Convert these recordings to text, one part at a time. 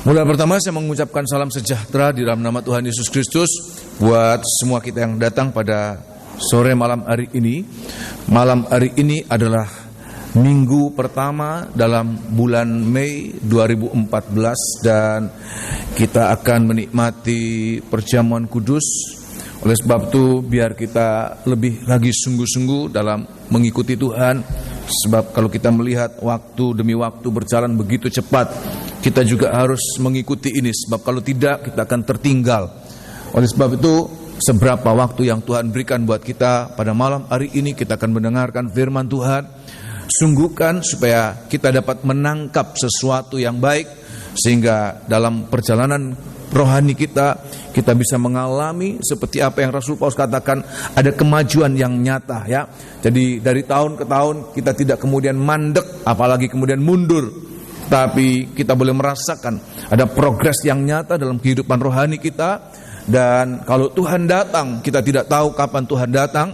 Mulai pertama saya mengucapkan salam sejahtera di dalam nama Tuhan Yesus Kristus buat semua kita yang datang pada sore malam hari ini. Malam hari ini adalah minggu pertama dalam bulan Mei 2014 dan kita akan menikmati perjamuan kudus. Oleh sebab itu biar kita lebih lagi sungguh-sungguh dalam mengikuti Tuhan. Sebab kalau kita melihat waktu demi waktu berjalan begitu cepat, kita juga harus mengikuti ini. Sebab kalau tidak kita akan tertinggal. Oleh sebab itu seberapa waktu yang Tuhan berikan buat kita pada malam hari ini, kita akan mendengarkan firman Tuhan. Sungguhkan supaya kita dapat menangkap sesuatu yang baik, sehingga dalam perjalanan rohani kita bisa mengalami seperti apa yang Rasul Paulus katakan, ada kemajuan yang nyata ya. Jadi dari tahun ke tahun kita tidak kemudian mandek, apalagi kemudian mundur, tapi kita boleh merasakan ada progres yang nyata dalam kehidupan rohani kita. Dan kalau Tuhan datang, kita tidak tahu kapan Tuhan datang,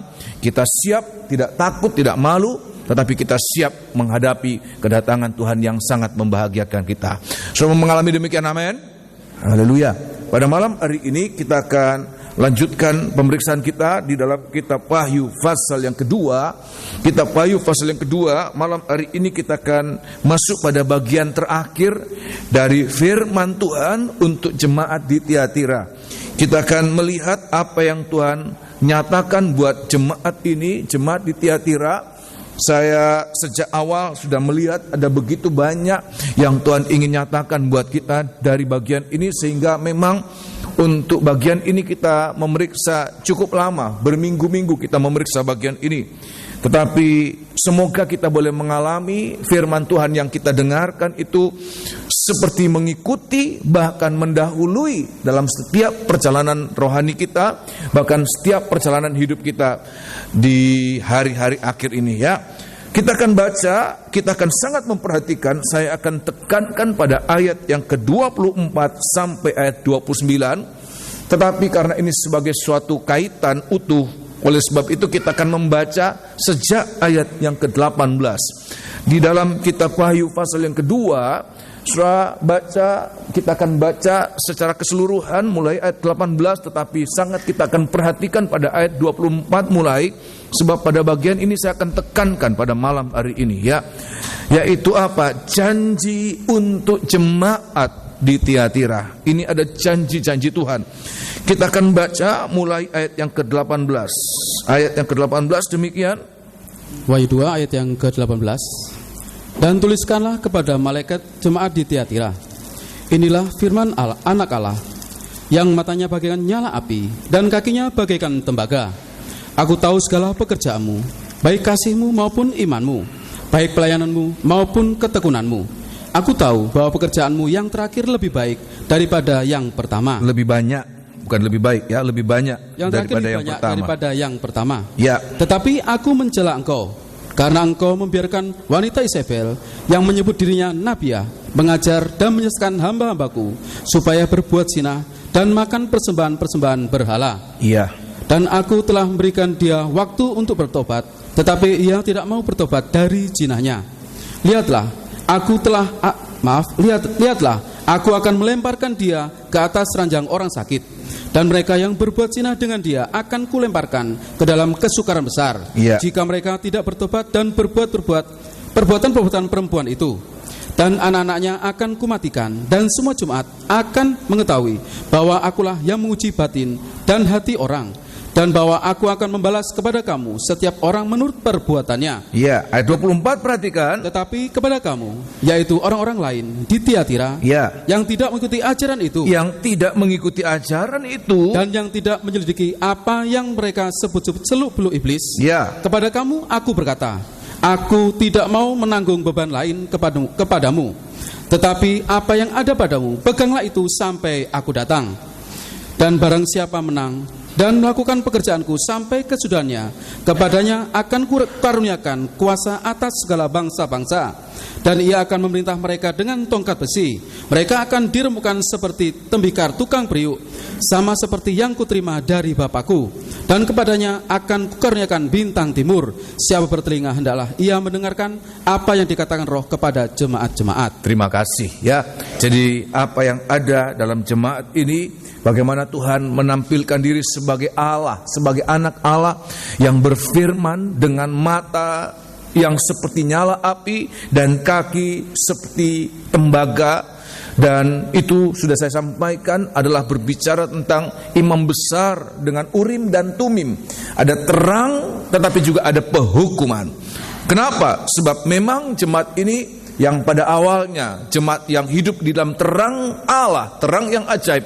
kita siap, tidak takut, tidak malu, tetapi kita siap menghadapi kedatangan Tuhan yang sangat membahagiakan kita. Semua mengalami demikian, amin. Haleluya. Pada malam hari ini kita akan lanjutkan pemeriksaan kita di dalam kitab Wahyu pasal yang kedua. Kitab Wahyu pasal yang kedua, malam hari ini kita akan masuk pada bagian terakhir dari firman Tuhan untuk jemaat di Tiatira. Kita akan melihat apa yang Tuhan nyatakan buat jemaat ini, jemaat di Tiatira. Saya sejak awal sudah melihat ada begitu banyak yang Tuhan ingin nyatakan buat kita dari bagian ini, sehingga memang untuk bagian ini kita memeriksa cukup lama, berminggu-minggu kita memeriksa bagian ini. Tetapi semoga kita boleh mengalami firman Tuhan yang kita dengarkan itu seperti mengikuti, bahkan mendahului dalam setiap perjalanan rohani kita, bahkan setiap perjalanan hidup kita di hari-hari akhir ini ya. Kita akan baca, kita akan sangat memperhatikan, saya akan tekankan pada ayat yang ke-24 sampai ayat 29. Tetapi karena ini sebagai suatu kaitan utuh, oleh sebab itu kita akan membaca sejak ayat yang ke-18. Di dalam kitab Wahyu pasal yang kedua, Saudara baca, kita akan baca secara keseluruhan mulai ayat 18, tetapi sangat kita akan perhatikan pada ayat 24 mulai, sebab pada bagian ini saya akan tekankan pada malam hari ini ya, yaitu apa? Janji untuk jemaat di Tiatira. Ini ada janji-janji Tuhan. Kita akan baca mulai ayat yang ke-18. Ayat yang ke-18 demikian. Wahyu 2 ayat yang ke-18. Dan tuliskanlah kepada malaikat jemaat di Tiatira, inilah firman Allah, anak Allah, yang matanya bagaikan nyala api dan kakinya bagaikan tembaga. Aku tahu segala pekerjaanmu, baik kasihmu maupun imanmu, baik pelayananmu maupun ketekunanmu. Aku tahu bahwa pekerjaanmu yang terakhir lebih baik daripada yang pertama. Lebih banyak, bukan lebih baik ya, lebih banyak yang daripada lebih yang banyak pertama. Daripada yang pertama. Ya. Tetapi aku mencela engkau, karena engkau membiarkan wanita Isabel yang menyebut dirinya Nabiah mengajar dan menyesatkan hamba-hambaku supaya berbuat zina dan makan persembahan-persembahan berhala. Iya. Dan aku telah memberikan dia waktu untuk bertobat, tetapi ia tidak mau bertobat dari zinahnya. Lihatlah, lihatlah, aku akan melemparkan dia ke atas ranjang orang sakit. Dan mereka yang berbuat zina dengan dia akan kulemparkan ke dalam kesukaran besar, jika mereka tidak bertobat dan berbuat perbuatan perempuan itu. Dan anak-anaknya akan kumatikan, dan semua jemaat akan mengetahui bahwa akulah yang menguji batin dan hati orang, dan bahwa aku akan membalas kepada kamu setiap orang menurut perbuatannya. Ya, ayat 24 perhatikan. Tetapi kepada kamu, yaitu orang-orang lain di Tiatira, yang tidak mengikuti ajaran itu, dan yang tidak menyelidiki apa yang mereka sebut-sebut seluk-beluk iblis, kepada kamu aku berkata, aku tidak mau menanggung beban lain kepadamu, tetapi apa yang ada padamu, peganglah itu sampai aku datang. Dan barang siapa menang dan melakukan pekerjaanku sampai kesudahannya, kepadanya akan kukaruniakan kuasa atas segala bangsa-bangsa, dan ia akan memerintah mereka dengan tongkat besi. Mereka akan diremukkan seperti tembikar tukang periuk, sama seperti yang kuterima dari Bapakku. dan kepadanya akan kukaruniakan bintang timur. Siapa bertelinga hendaklah ia mendengarkan apa yang dikatakan Roh kepada jemaat-jemaat. Terima kasih ya. Jadi apa yang ada dalam jemaat ini, bagaimana Tuhan menampilkan diri sebagai Allah, sebagai anak Allah yang berfirman dengan mata yang seperti nyala api dan kaki seperti tembaga. Dan itu sudah saya sampaikan adalah berbicara tentang imam besar dengan urim dan tumim. Ada terang tetapi juga ada pehukuman. Kenapa? Sebab memang jemaat ini yang pada awalnya jemaat yang hidup di dalam terang Allah, terang yang ajaib.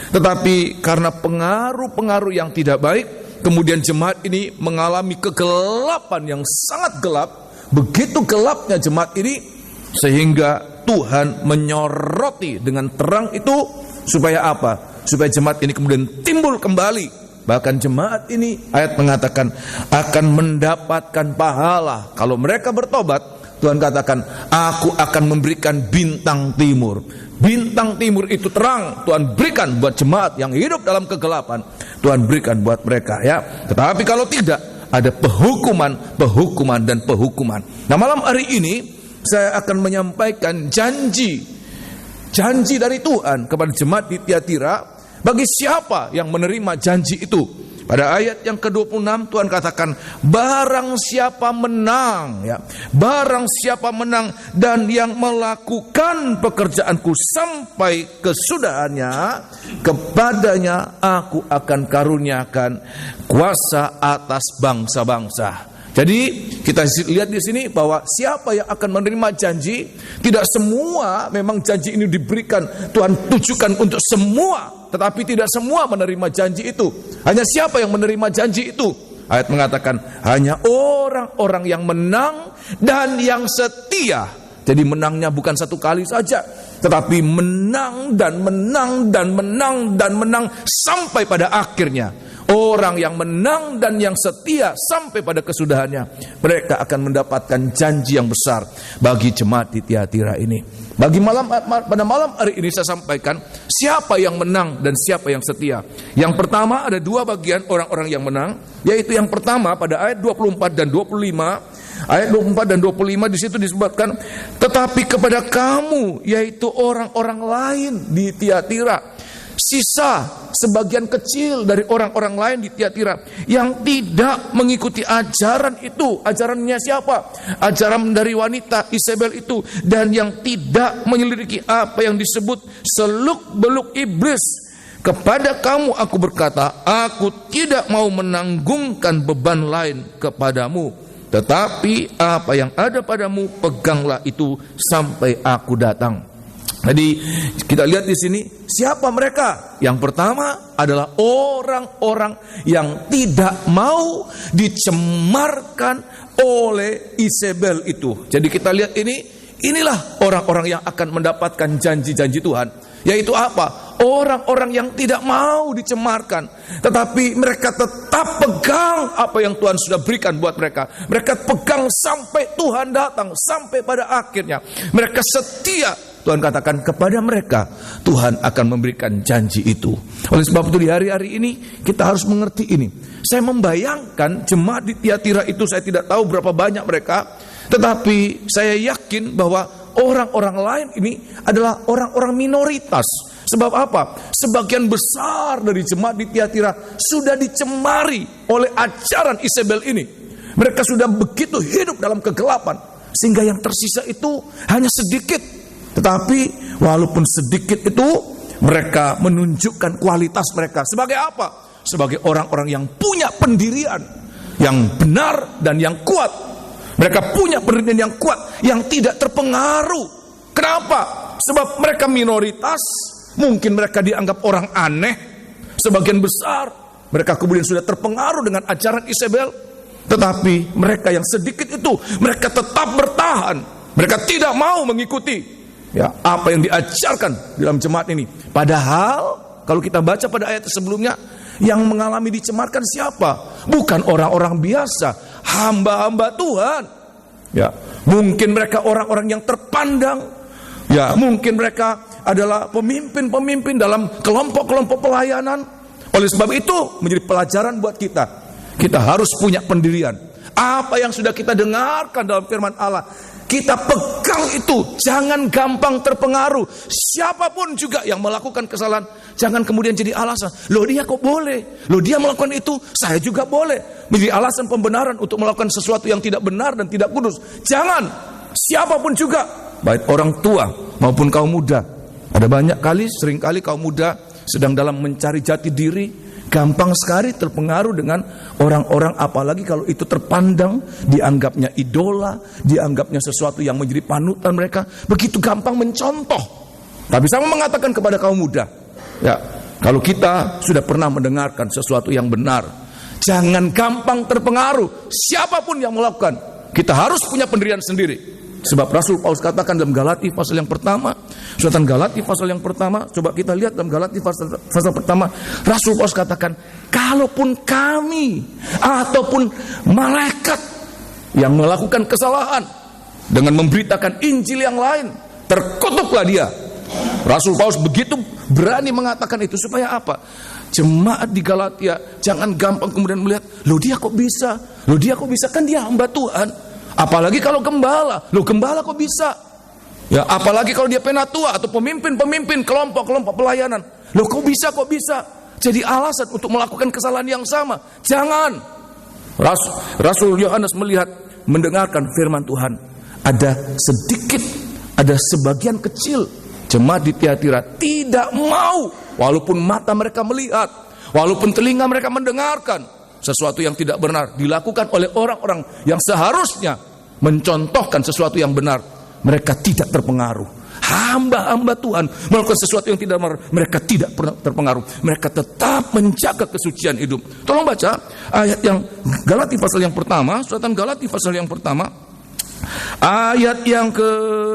Tetapi karena pengaruh-pengaruh yang tidak baik, kemudian jemaat ini mengalami kegelapan yang sangat gelap. Begitu gelapnya jemaat ini sehingga Tuhan menyoroti dengan terang itu supaya apa? Supaya jemaat ini kemudian timbul kembali. Bahkan jemaat ini ayat mengatakan akan mendapatkan pahala. Kalau mereka bertobat, Tuhan katakan, aku akan memberikan bintang timur. Bintang timur itu terang Tuhan berikan buat jemaat yang hidup dalam kegelapan. Tuhan berikan buat mereka ya. Tetapi kalau tidak, ada pehukuman, pehukuman dan pehukuman. Nah, malam hari ini saya akan menyampaikan janji dari Tuhan kepada jemaat di Tiatira. Bagi siapa yang menerima janji itu? Pada ayat yang ke-26 Tuhan katakan, barang siapa menang ya, barang siapa menang dan yang melakukan pekerjaanku sampai kesudahannya, kepadanya aku akan karuniakan kuasa atas bangsa-bangsa. Jadi kita lihat di sini bahwa siapa yang akan menerima janji, tidak semua memang janji ini diberikan Tuhan tujukan untuk semua, tetapi tidak semua menerima janji itu. Hanya siapa yang menerima janji itu? Ayat mengatakan hanya orang-orang yang menang dan yang setia. Jadi menangnya bukan satu kali saja, tetapi menang dan menang dan menang dan menang sampai pada akhirnya. Orang yang menang dan yang setia sampai pada kesudahannya, mereka akan mendapatkan janji yang besar bagi jemaat di Tiatira ini. Pada malam hari ini saya sampaikan siapa yang menang dan siapa yang setia. Yang pertama ada dua bagian orang-orang yang menang, yaitu yang pertama pada ayat 24 dan 25. Ayat 24 dan 25 di situ disebutkan, tetapi kepada kamu, yaitu orang-orang lain di Tiatira, sisa sebagian kecil dari orang-orang lain di Tiatira yang tidak mengikuti ajaran itu. Ajarannya siapa? Ajaran dari wanita Isabel itu, dan yang tidak menyelidiki apa yang disebut seluk-beluk iblis. Kepada kamu aku berkata, aku tidak mau menanggungkan beban lain kepadamu, tetapi apa yang ada padamu peganglah itu sampai aku datang. Jadi kita lihat di sini siapa mereka? Yang pertama adalah orang-orang yang tidak mau dicemarkan oleh Isabel itu. Jadi kita lihat inilah orang-orang yang akan mendapatkan janji-janji Tuhan. Yaitu apa? Orang-orang yang tidak mau dicemarkan, tetapi mereka tetap pegang apa yang Tuhan sudah berikan buat mereka. Mereka pegang sampai Tuhan datang, sampai pada akhirnya. Mereka setia. Tuhan katakan kepada mereka, Tuhan akan memberikan janji itu. Oleh sebab itu di hari-hari ini kita harus mengerti ini. Saya membayangkan jemaat di Tiatira itu, saya tidak tahu berapa banyak mereka, tetapi saya yakin bahwa orang-orang lain ini adalah orang-orang minoritas. Sebab apa? Sebagian besar dari jemaat di Tiatira sudah dicemari oleh ajaran Isabel ini. Mereka sudah begitu hidup dalam kegelapan, sehingga yang tersisa itu hanya sedikit. Tetapi walaupun sedikit itu, mereka menunjukkan kualitas mereka sebagai apa? Sebagai orang-orang yang punya pendirian yang benar dan yang kuat. Mereka punya pendirian yang kuat, yang tidak terpengaruh. Kenapa? Sebab mereka minoritas, mungkin mereka dianggap orang aneh. Sebagian besar mereka kemudian sudah terpengaruh dengan ajaran Isabel. Tetapi mereka yang sedikit itu, mereka tetap bertahan. Mereka tidak mau mengikuti apa yang diajarkan dalam jemaat ini. Padahal kalau kita baca pada ayat sebelumnya, yang mengalami dicemarkan siapa? Bukan orang-orang biasa, hamba-hamba Tuhan. Mungkin mereka orang-orang yang terpandang. Mungkin mereka adalah pemimpin-pemimpin dalam kelompok-kelompok pelayanan. Oleh sebab itu menjadi pelajaran buat kita. Kita harus punya pendirian. Apa yang sudah kita dengarkan dalam firman Allah, kita pegang itu. Jangan gampang terpengaruh. Siapapun juga yang melakukan kesalahan, jangan kemudian jadi alasan. Loh dia kok boleh? Loh dia melakukan itu, saya juga boleh. Menjadi alasan pembenaran untuk melakukan sesuatu yang tidak benar dan tidak kudus. Jangan. Siapapun juga, baik orang tua maupun kaum muda. Ada banyak kali, seringkali kaum muda sedang dalam mencari jati diri, gampang sekali terpengaruh dengan orang-orang, apalagi kalau itu terpandang, dianggapnya idola, dianggapnya sesuatu yang menjadi panutan mereka, begitu gampang mencontoh. Tapi saya mau mengatakan kepada kaum muda, ya, kalau kita sudah pernah mendengarkan sesuatu yang benar, jangan gampang terpengaruh. Siapapun yang melakukan, kita harus punya pendirian sendiri. Sebab Rasul Paulus katakan dalam Galati pasal yang pertama, suratan Galati pasal yang pertama, coba kita lihat dalam Galati pasal pertama, Rasul Paulus katakan, kalaupun kami ataupun malaikat yang melakukan kesalahan dengan memberitakan Injil yang lain, terkutuklah dia. Rasul Paulus begitu berani mengatakan itu supaya apa? Jemaat di Galatia jangan gampang kemudian melihat, loh dia kok bisa? Loh dia kok bisa? Kan dia hamba Tuhan. Apalagi kalau gembala, loh gembala kok bisa? Ya, apalagi kalau dia penatua atau pemimpin kelompok pelayanan, loh kok bisa? Jadi alasan untuk melakukan kesalahan yang sama. Jangan. Rasul Yohanes mendengarkan firman Tuhan. Ada sebagian kecil jemaat di Tiatira tidak mau, walaupun mata mereka melihat, walaupun telinga mereka mendengarkan sesuatu yang tidak benar dilakukan oleh orang-orang yang seharusnya mencontohkan sesuatu yang benar. Mereka tidak terpengaruh. Hamba-hamba Tuhan melakukan sesuatu yang tidak benar, mereka tidak pernah terpengaruh. Mereka tetap menjaga kesucian hidup. Tolong baca ayat yang Galati pasal yang pertama, suratan Galati pasal yang pertama, ayat yang ke-8,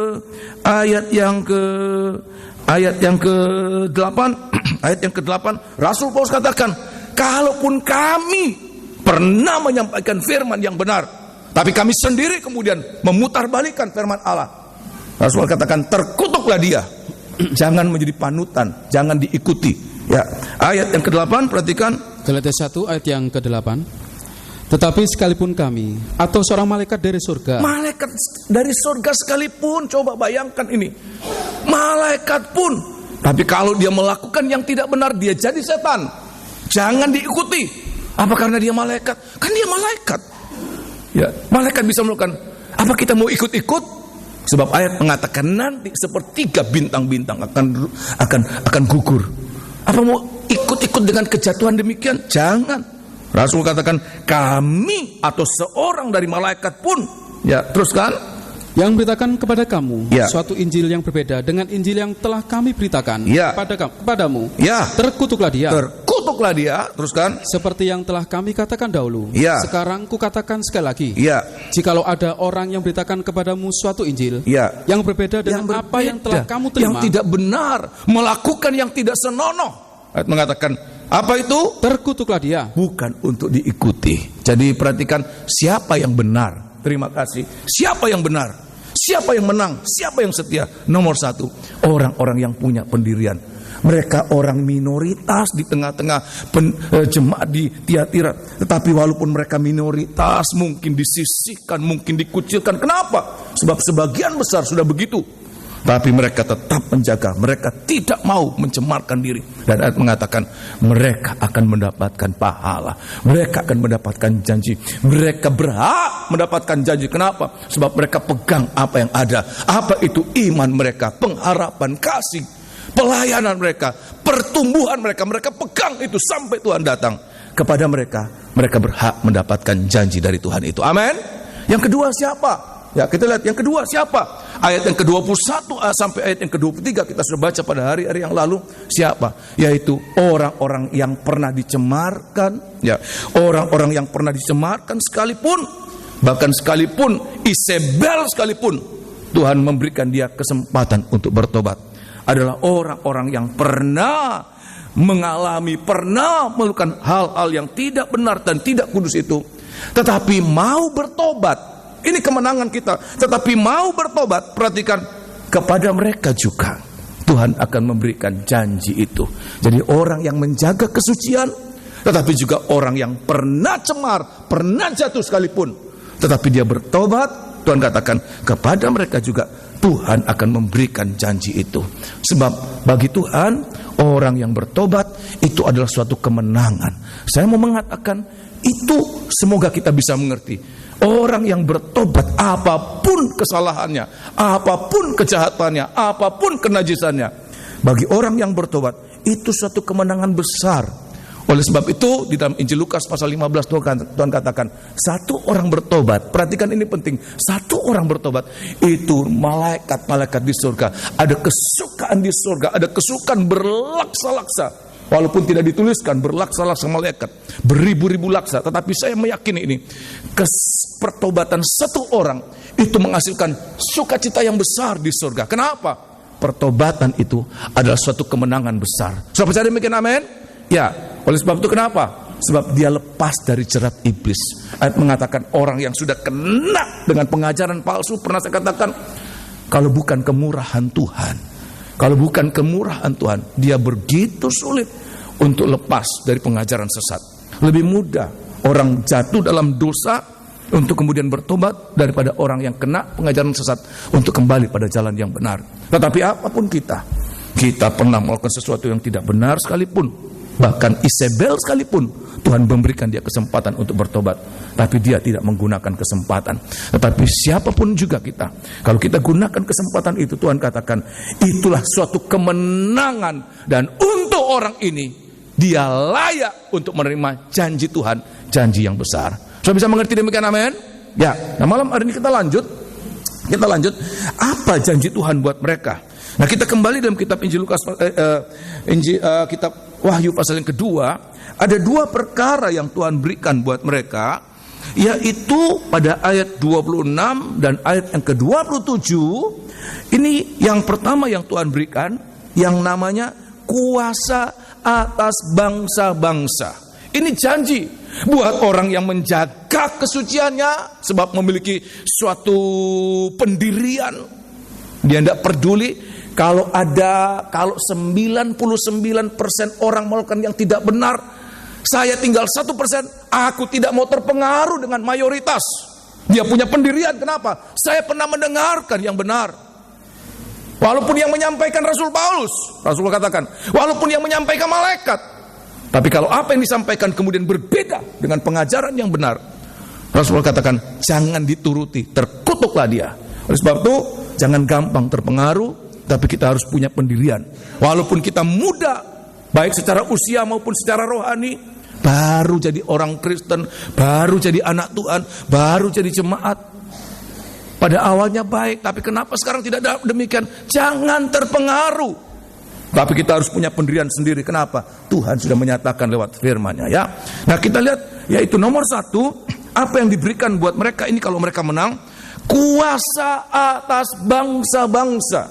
ayat yang ke-8, Rasul Paulus katakan, kalaupun kami pernah menyampaikan firman yang benar, tapi kami sendiri kemudian memutarbalikkan firman Allah, Rasul katakan, terkutuklah dia. Jangan menjadi panutan, jangan diikuti. Ya, ayat yang ke-8, perhatikan. Galatia 1 ayat yang ke-8. Tetapi sekalipun kami atau seorang malaikat dari surga, malaikat dari surga sekalipun, coba bayangkan ini, malaikat pun, tapi kalau dia melakukan yang tidak benar, dia jadi setan. Jangan diikuti. Apa karena dia malaikat? Kan dia malaikat. Ya, malaikat bisa melakukan. Apa kita mau ikut-ikut? Sebab ayat mengatakan nanti sepertiga bintang-bintang akan gugur. Apa mau ikut-ikut dengan kejatuhan demikian? Jangan. Rasul katakan, kami atau seorang dari malaikat pun, ya, teruskan, yang beritakan kepada kamu suatu Injil yang berbeda dengan Injil yang telah kami beritakan kepadamu, terkutuklah dia. Terkutuklah dia, teruskan. Seperti yang telah kami katakan dahulu, sekarang kukatakan sekali lagi, jikalau ada orang yang beritakan kepadamu suatu Injil yang berbeda dengan apa yang telah kamu terima, yang tidak benar, melakukan yang tidak senonoh, ayat mengatakan, apa itu? Terkutuklah dia. Bukan untuk diikuti. Jadi perhatikan, siapa yang benar. Terima kasih. Siapa yang benar? Siapa yang menang? Siapa yang setia? Nomor satu, orang-orang yang punya pendirian. Mereka orang minoritas di tengah-tengah jemaat di Tiatira. Tetapi walaupun mereka minoritas, mungkin disisihkan, mungkin dikucilkan. Kenapa? Sebab sebagian besar sudah begitu. Tapi mereka tetap menjaga. Mereka tidak mau mencemarkan diri. Dan ayat mengatakan, mereka akan mendapatkan pahala. Mereka akan mendapatkan janji. Mereka berhak mendapatkan janji. Kenapa? Sebab mereka pegang apa yang ada. Apa itu iman mereka, pengharapan, kasih, pelayanan mereka, pertumbuhan mereka. Mereka pegang itu sampai Tuhan datang. Kepada mereka, mereka berhak mendapatkan janji dari Tuhan itu. Amin. Yang kedua siapa? Ya, kita lihat yang kedua siapa? Ayat yang ke-21 sampai ayat yang ke-23 kita sudah baca pada hari-hari yang lalu. Siapa? Yaitu orang-orang yang pernah dicemarkan, ya, orang-orang yang pernah dicemarkan sekalipun, bahkan sekalipun Isabel sekalipun, Tuhan memberikan dia kesempatan untuk bertobat. Adalah orang-orang yang pernah mengalami, pernah melakukan hal-hal yang tidak benar dan tidak kudus itu, tetapi mau bertobat. Ini kemenangan kita. Tetapi mau bertobat, perhatikan, kepada mereka juga Tuhan akan memberikan janji itu. Jadi orang yang menjaga kesucian, tetapi juga orang yang pernah cemar, pernah jatuh sekalipun, tetapi dia bertobat, Tuhan katakan kepada mereka juga Tuhan akan memberikan janji itu. Sebab bagi Tuhan, orang yang bertobat itu adalah suatu kemenangan. Saya mau mengatakan itu, semoga kita bisa mengerti. Orang yang bertobat, apapun kesalahannya, apapun kejahatannya, apapun kenajisannya, bagi orang yang bertobat itu suatu kemenangan besar. Oleh sebab itu di dalam Injil Lukas pasal 15 Tuhan katakan, satu orang bertobat, perhatikan ini penting, satu orang bertobat, itu malaikat-malaikat di surga, ada kesukaan di surga, ada kesukaan berlaksa-laksa. Walaupun tidak dituliskan berlaksa-laksa malaikat, beribu-ribu laksa, tetapi saya meyakini ini, pertobatan satu orang itu menghasilkan sukacita yang besar di surga. Kenapa? Pertobatan itu adalah suatu kemenangan besar. Sudah percaya demikian, amin? Ya, oleh sebab itu kenapa? Sebab dia lepas dari jerat iblis. Ayat mengatakan orang yang sudah kena dengan pengajaran palsu, pernah saya katakan, kalau bukan kemurahan Tuhan, kalau bukan kemurahan Tuhan, dia begitu sulit untuk lepas dari pengajaran sesat. Lebih mudah orang jatuh dalam dosa untuk kemudian bertobat daripada orang yang kena pengajaran sesat untuk kembali pada jalan yang benar. Tetapi apapun kita pernah melakukan sesuatu yang tidak benar sekalipun, bahkan Isabel sekalipun, Tuhan memberikan dia kesempatan untuk bertobat, tapi dia tidak menggunakan kesempatan. Tetapi siapapun juga kita, kalau kita gunakan kesempatan itu, Tuhan katakan itulah suatu kemenangan, dan untuk orang ini dia layak untuk menerima janji Tuhan, janji yang besar. Sudah bisa mengerti demikian, amin? Ya. Nah, malam hari ini kita lanjut. Apa janji Tuhan buat mereka? Nah, kita kembali dalam kitab Injil Lukas, kitab Wahyu pasal yang kedua. Ada dua perkara yang Tuhan berikan buat mereka, yaitu pada ayat 26 dan ayat yang ke-27. Ini yang pertama yang Tuhan berikan, yang namanya kuasa atas bangsa-bangsa. Ini janji buat orang yang menjaga kesuciannya, sebab memiliki suatu pendirian. Dia tidak peduli kalau 99% orang melakukan yang tidak benar, saya tinggal 1%, aku tidak mau terpengaruh dengan mayoritas. Dia punya pendirian. Kenapa? Saya pernah mendengarkan yang benar. Walaupun yang menyampaikan Rasul Paulus, Rasul katakan, walaupun yang menyampaikan malaikat, tapi kalau apa yang disampaikan kemudian berbeda dengan pengajaran yang benar, Rasul katakan jangan dituruti, terkutuklah dia. Oleh sebab itu jangan gampang terpengaruh, tapi kita harus punya pendirian. Walaupun kita muda, baik secara usia maupun secara rohani, baru jadi orang Kristen, baru jadi anak Tuhan, baru jadi jemaat. Pada awalnya baik, tapi kenapa sekarang tidak demikian? Jangan terpengaruh. Tapi kita harus punya pendirian sendiri. Kenapa? Tuhan sudah menyatakan lewat firman-Nya, ya. Nah, kita lihat, yaitu nomor satu, apa yang diberikan buat mereka ini kalau mereka menang? Kuasa atas bangsa-bangsa.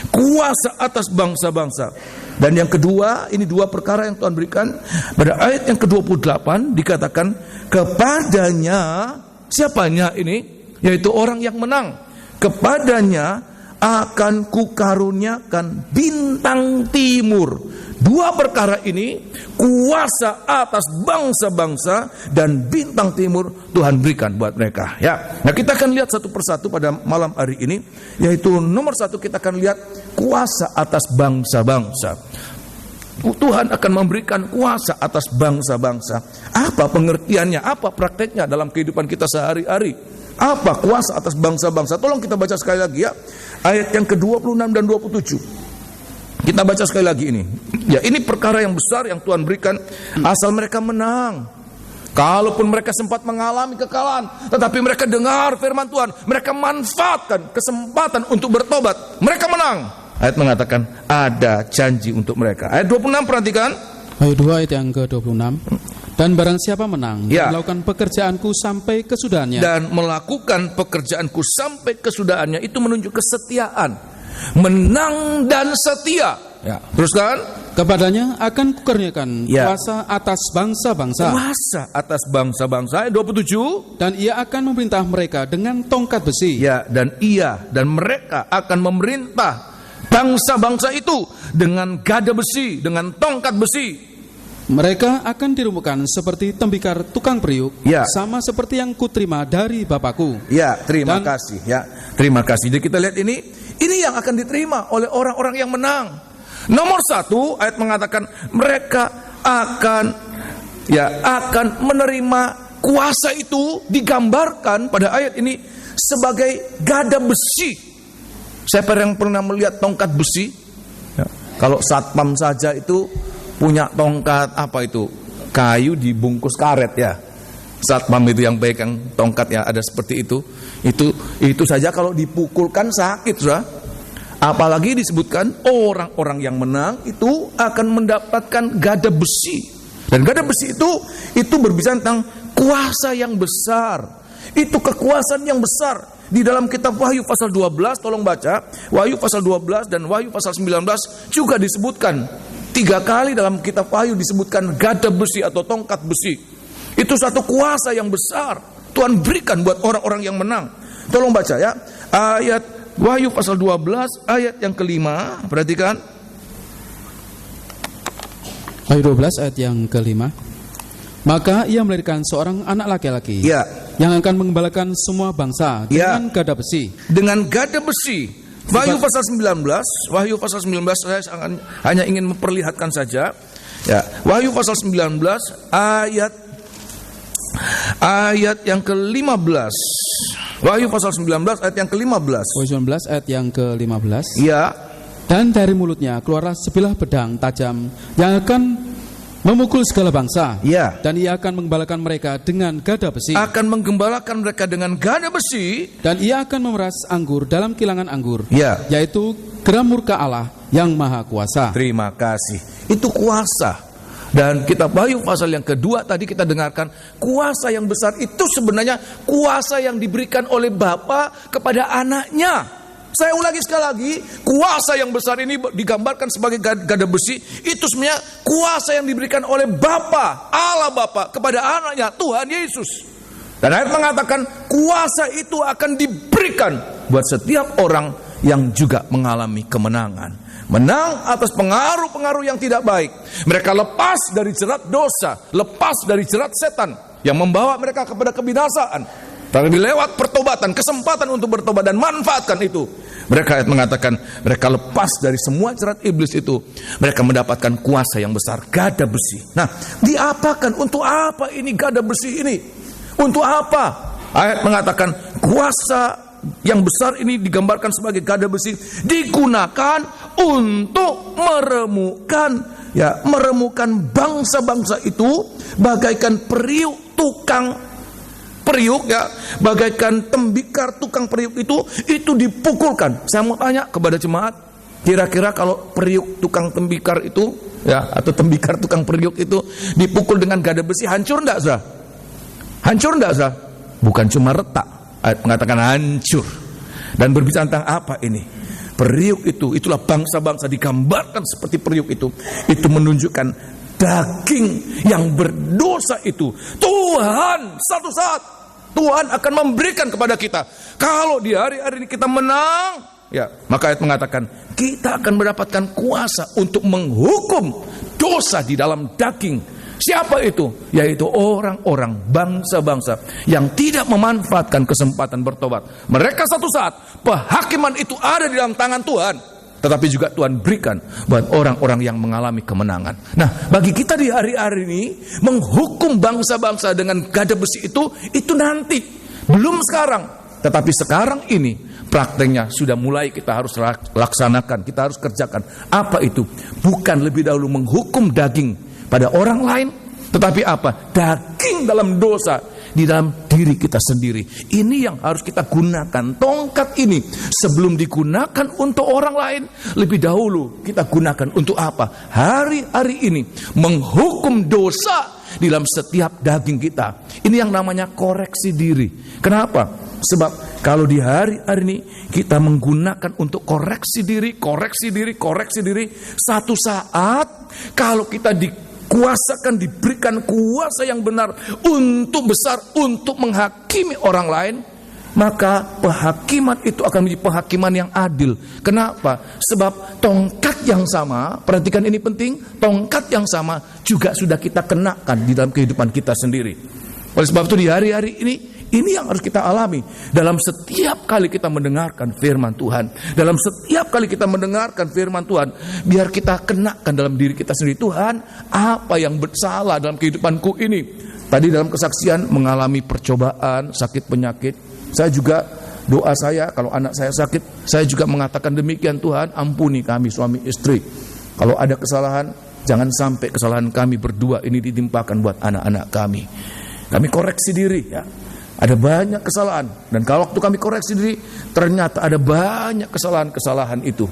Kuasa atas bangsa-bangsa. Dan yang kedua, ini dua perkara yang Tuhan berikan. Pada ayat yang ke-28 dikatakan kepadanya, siapanya ini? Yaitu orang yang menang. Kepadanya akan kukaruniakan bintang timur. Dua perkara ini, kuasa atas bangsa-bangsa dan bintang timur, Tuhan berikan buat mereka, ya. Nah, kita akan lihat satu persatu pada malam hari ini. Yaitu nomor satu, kita akan lihat kuasa atas bangsa-bangsa. Tuhan akan memberikan kuasa atas bangsa-bangsa. Apa pengertiannya? Apa prakteknya dalam kehidupan kita sehari-hari? Apa kuasa atas bangsa-bangsa? Tolong kita baca sekali lagi, ya. Ayat yang ke-26 dan 27. Kita baca sekali lagi ini. Ya, ini perkara yang besar yang Tuhan berikan asal mereka menang. Kalaupun mereka sempat mengalami kekalahan, tetapi mereka dengar firman Tuhan, mereka manfaatkan kesempatan untuk bertobat, mereka menang. Ayat mengatakan ada janji untuk mereka. Ayat 26 perhatikan. Ayat 2 ayat yang ke-26. Dan barang siapa menang, ya, melakukan pekerjaanku sampai kesudahannya. Dan melakukan pekerjaanku sampai kesudahannya, itu menunjuk kesetiaan. Menang dan setia. Ya, teruskan. Kepadanya akan kukaruniakan, ya, kuasa atas bangsa-bangsa. Kuasa atas bangsa-bangsa. Ayat 27. Dan ia akan memerintah mereka dengan tongkat besi. Ya, dan ia dan mereka akan memerintah bangsa-bangsa itu dengan gada besi, dengan tongkat besi. Mereka akan dirumukkan seperti tembikar tukang periuk, sama seperti yang kuterima dari Bapakku. Terima kasih. Terima kasih. Jadi kita lihat ini yang akan diterima oleh orang-orang yang menang. Nomor 1 ayat mengatakan mereka akan menerima kuasa itu, digambarkan pada ayat ini sebagai gada besi. Siapa yang pernah melihat tongkat besi? Kalau satpam saja itu punya tongkat kayu dibungkus karet Satpam itu yang baik, yang tongkat ada seperti itu. Itu saja kalau dipukulkan sakit, sudah. Apalagi disebutkan orang-orang yang menang itu akan mendapatkan gada besi. Dan gada besi itu berbicara tentang kuasa yang besar. Itu kekuasaan yang besar. Di dalam kitab Wahyu pasal 12, tolong baca, Wahyu pasal 12 dan Wahyu pasal 19 juga disebutkan. 3 kali dalam kitab Wahyu disebutkan gada besi atau tongkat besi. Itu satu kuasa yang besar Tuhan berikan buat orang-orang yang menang. Tolong baca ayat Wahyu pasal 12 ayat yang kelima. Perhatikan. Wahyu 12 ayat yang kelima. Maka ia melahirkan seorang anak laki-laki yang akan mengembalakan semua bangsa dengan gada besi. Dengan gada besi. Wahyu pasal 19, Wahyu pasal 19 saya hanya ingin memperlihatkan saja. Wahyu pasal 19 ayat yang ke-15. Wahyu pasal 19 ayat yang ke-15. Wahyu 19 ayat yang ke-15. Dan dari mulutnya keluarlah sebilah pedang tajam yang akan memukul segala bangsa. Dan ia akan menggembalakan mereka dengan gada besi. Akan menggembalakan mereka dengan gada besi. Dan ia akan memeras anggur dalam kilangan anggur. Yaitu geram murka Allah yang maha kuasa. Terima kasih. Itu kuasa. Dan kitab Wahyu pasal yang kedua tadi kita dengarkan, kuasa yang besar itu sebenarnya kuasa yang diberikan oleh Bapa kepada anaknya. Saya ulangi sekali lagi, kuasa yang besar ini digambarkan sebagai gada besi. Itu sebenarnya kuasa yang diberikan oleh Bapa, Allah Bapa kepada anaknya, Tuhan Yesus. Dan ayat mengatakan kuasa itu akan diberikan buat setiap orang yang juga mengalami kemenangan. Menang atas pengaruh-pengaruh yang tidak baik. Mereka lepas dari jerat dosa, lepas dari jerat setan yang membawa mereka kepada kebinasaan. Tapi lewat pertobatan, kesempatan untuk bertobat dan manfaatkan itu. Mereka mengatakan mereka lepas dari semua jerat iblis itu. Mereka mendapatkan kuasa yang besar, gada besi. Nah, diapakan? Untuk apa ini gada besi ini? Untuk apa? Ayat mengatakan kuasa yang besar ini digambarkan sebagai gada besi, digunakan untuk meremukkan bangsa-bangsa itu bagaikan periuk tukang periuk bagaikan tembikar tukang periuk itu dipukulkan. Saya mau tanya kepada jemaat, kira-kira kalau periuk tukang tembikar itu atau tembikar tukang periuk itu dipukul dengan gada besi, hancur enggak, Saudara? Hancur enggak, Saudara? Bukan cuma retak, ayat mengatakan hancur. Dan berbicara tentang apa ini? Periuk itulah bangsa-bangsa digambarkan seperti periuk itu menunjukkan daging yang berdosa itu. Tuhan satu saat Tuhan akan memberikan kepada kita. Kalau di hari-hari ini kita menang, maka ayat mengatakan kita akan mendapatkan kuasa untuk menghukum dosa di dalam daging. Siapa itu? Yaitu orang-orang bangsa-bangsa yang tidak memanfaatkan kesempatan bertobat. Mereka satu saat penghakiman itu ada di dalam tangan Tuhan, tetapi juga Tuhan berikan buat orang-orang yang mengalami kemenangan. Nah, bagi kita di hari-hari ini menghukum bangsa-bangsa dengan gada besi itu nanti, belum sekarang, tetapi sekarang ini prakteknya sudah mulai kita harus laksanakan, kita harus kerjakan. Apa itu? Bukan lebih dahulu menghukum daging pada orang lain, tetapi apa? Daging dalam dosa di dalam diri kita sendiri. Ini yang harus kita gunakan. Tongkat ini sebelum digunakan untuk orang lain, lebih dahulu kita gunakan untuk apa? Hari-hari ini menghukum dosa di dalam setiap daging kita. Ini yang namanya koreksi diri. Kenapa? Sebab kalau di hari-hari ini kita menggunakan untuk koreksi diri, satu saat kalau kita dikuasakan, diberikan kuasa yang benar untuk besar, untuk menghakimi orang lain, maka penghakiman itu akan menjadi penghakiman yang adil. Kenapa? Sebab tongkat yang sama, perhatikan ini penting, tongkat yang sama juga sudah kita kenakan di dalam kehidupan kita sendiri. Oleh sebab itu di hari-hari ini yang harus kita alami. Dalam setiap kali kita mendengarkan firman Tuhan, dalam setiap kali kita mendengarkan firman Tuhan, biar kita kenakan dalam diri kita sendiri, Tuhan, apa yang bersalah dalam kehidupanku ini? Tadi dalam kesaksian mengalami percobaan, sakit penyakit. Saya juga, doa saya kalau anak saya sakit, saya juga mengatakan demikian, Tuhan ampuni kami suami istri. Kalau ada kesalahan, jangan sampai kesalahan kami berdua ini ditimpakan buat anak-anak kami. Kami koreksi diri ya. Ada banyak kesalahan. Dan kalau waktu kami koreksi diri, ternyata ada banyak kesalahan-kesalahan itu.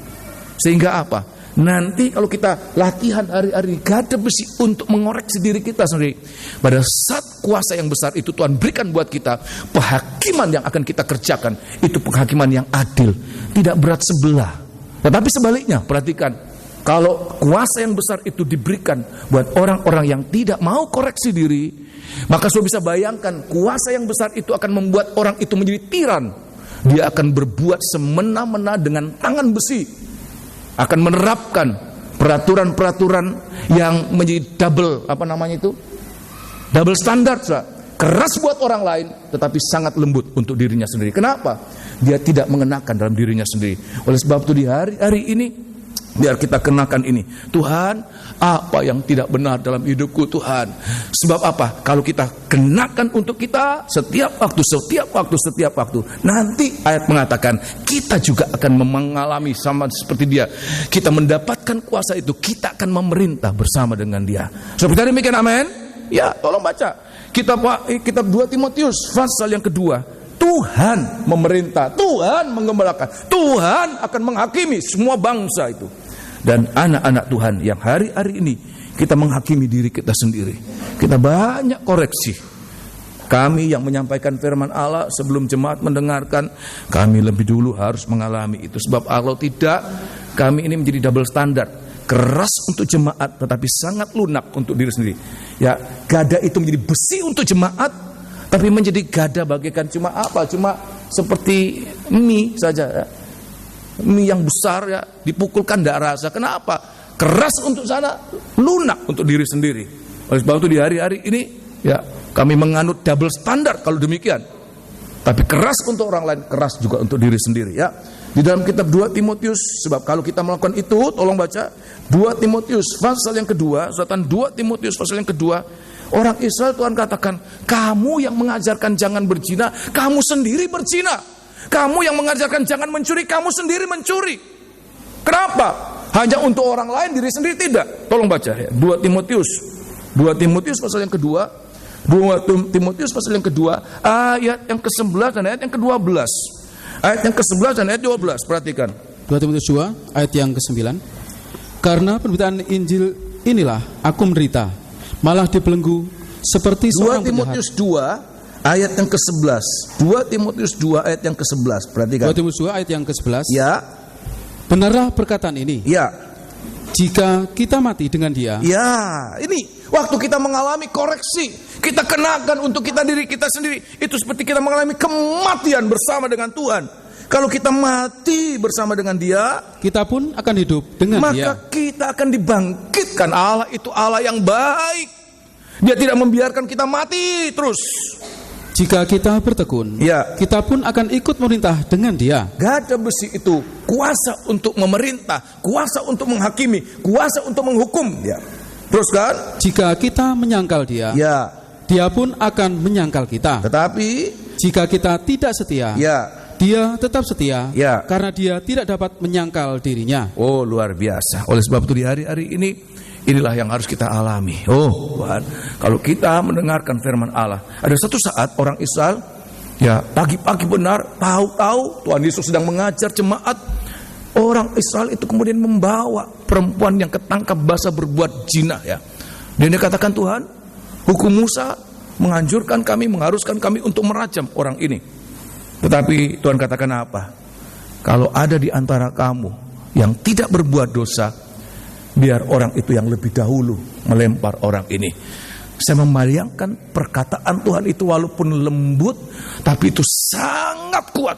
Sehingga apa? Nanti kalau kita latihan hari-hari gada besi untuk mengoreksi diri kita sendiri, pada saat kuasa yang besar itu Tuhan berikan buat kita, penghakiman yang akan kita kerjakan itu penghakiman yang adil, tidak berat sebelah. Tetapi sebaliknya, perhatikan, kalau kuasa yang besar itu diberikan buat orang-orang yang tidak mau koreksi diri, maka sudah bisa bayangkan kuasa yang besar itu akan membuat orang itu menjadi tiran. Dia akan berbuat semena-mena dengan tangan besi, akan menerapkan peraturan-peraturan yang menjadi double standard, keras buat orang lain tetapi sangat lembut untuk dirinya sendiri. Kenapa? Dia tidak mengenakan dalam dirinya sendiri. Oleh sebab itu di hari-hari ini biar kita kenakan ini, Tuhan, apa yang tidak benar dalam hidupku Tuhan. Sebab apa? Kalau kita kenakan untuk kita setiap waktu, nanti ayat mengatakan kita juga akan mengalami sama seperti dia. Kita mendapatkan kuasa itu, kita akan memerintah bersama dengan dia. Seperti demikian, amin? Ya, tolong baca kitab 2 Timotius pasal yang kedua. Tuhan memerintah, Tuhan menggembalakan, Tuhan akan menghakimi semua bangsa itu. Dan anak-anak Tuhan yang hari-hari ini kita menghakimi diri kita sendiri. Kita banyak koreksi. Kami yang menyampaikan firman Allah sebelum jemaat mendengarkan, kami lebih dulu harus mengalami itu. Sebab kalau tidak, kami ini menjadi double standard. Keras untuk jemaat tetapi sangat lunak untuk diri sendiri. Ya, gada itu menjadi besi untuk jemaat, tapi menjadi gada bagaikan cuma seperti mie saja ya. Mie yang besar ya, dipukulkan tidak rasa. Kenapa? Keras untuk sana, lunak untuk diri sendiri. Oleh sebab itu di hari-hari ini ya, kami menganut double standard kalau demikian. Tapi keras untuk orang lain, keras juga untuk diri sendiri ya. Di dalam kitab 2 Timotius, sebab kalau kita melakukan itu, tolong baca 2 Timotius pasal yang kedua, suratan 2 Timotius pasal yang kedua. Orang Israel Tuhan katakan, kamu yang mengajarkan jangan berzina, kamu sendiri berzina. Kamu yang mengajarkan jangan mencuri, kamu sendiri mencuri. Kenapa? Hanya untuk orang lain, diri sendiri tidak. Tolong baca ya, 2 Timotius pasal yang kedua, 2 Timotius pasal yang kedua, ayat yang ke-11 dan ayat yang ke-12. Ayat yang ke-11 dan ayat 12, perhatikan. 2 Timotius 2 ayat yang ke-9. Karena pemberitaan Injil inilah aku menderita, malah dibelenggu seperti seorang 2 Timotius 2 ayat yang ke-11. 2 Timotius 2 ayat yang ke-11. Perhatikan. 2 Timotius 2 ayat yang ke-11. Ya. Benarlah perkataan ini? Ya. Jika kita mati dengan dia. Ya, ini waktu kita mengalami koreksi, kita kenakan untuk kita diri kita sendiri. Itu seperti kita mengalami kematian bersama dengan Tuhan. Kalau kita mati bersama dengan dia, kita pun akan hidup dengan dia. Maka kita akan dibangkitkan. Allah itu Allah yang baik. Dia tidak membiarkan kita mati terus. Jika kita bertekun, ya, kita pun akan ikut memerintah dengan dia. Gada besi itu kuasa untuk memerintah, kuasa untuk menghakimi, kuasa untuk menghukum. Ya. Terus kan? Jika kita menyangkal dia, ya, dia pun akan menyangkal kita. Tetapi jika kita tidak setia, ya, dia tetap setia, ya, karena dia tidak dapat menyangkal dirinya. Oh, luar biasa. Oleh sebab itu di hari-hari ini, inilah yang harus kita alami. Oh Tuhan, kalau kita mendengarkan firman Allah, ada satu saat orang Israel, ya pagi-pagi benar, tahu-tahu Tuhan Yesus sedang mengajar jemaat. Orang Israel itu kemudian membawa perempuan yang ketangkap basah berbuat zina ya. Dan dia katakan, Tuhan, hukum Musa menganjurkan kami, mengharuskan kami untuk merajam orang ini. Tetapi Tuhan katakan apa? Kalau ada di antara kamu yang tidak berbuat dosa, biar orang itu yang lebih dahulu melempar orang ini. Saya membayangkan perkataan Tuhan itu walaupun lembut, tapi itu sangat sangat kuat.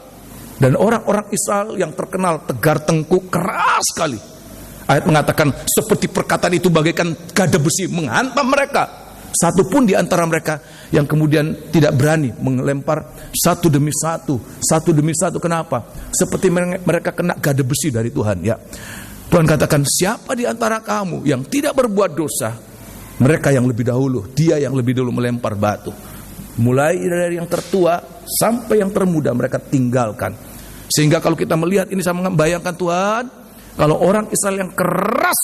Dan orang-orang Israel yang terkenal tegar tengkuk, keras sekali. Ayat mengatakan seperti perkataan itu bagaikan gada besi menghantam mereka. Satu pun di antara mereka yang kemudian tidak berani melempar satu demi satu. Kenapa? Seperti mereka kena gada besi dari Tuhan, ya. Tuhan katakan, siapa di antara kamu yang tidak berbuat dosa? Mereka yang lebih dahulu, dia yang lebih dulu melempar batu. Mulai dari yang tertua sampai yang termuda mereka tinggalkan. Sehingga kalau kita melihat ini, saya membayangkan Tuhan, kalau orang Israel yang keras,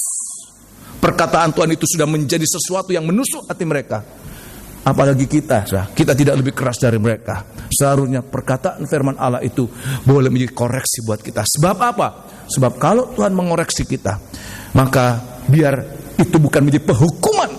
perkataan Tuhan itu sudah menjadi sesuatu yang menusuk hati mereka. Apalagi kita tidak lebih keras dari mereka. Seharusnya perkataan firman Allah itu boleh menjadi koreksi buat kita. Sebab apa? Sebab kalau Tuhan mengoreksi kita, maka biar itu bukan menjadi penghukuman,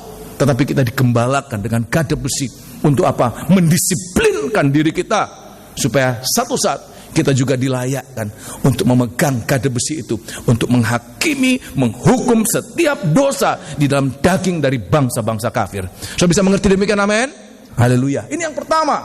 tetapi kita digembalakan dengan gada besi. Untuk apa? Mendisiplinkan diri kita, supaya satu saat kita juga dilayakkan untuk memegang gada besi itu, untuk menghakimi, menghukum setiap dosa di dalam daging dari bangsa-bangsa kafir. Saya bisa mengerti demikian, amin? Haleluya. Ini yang pertama,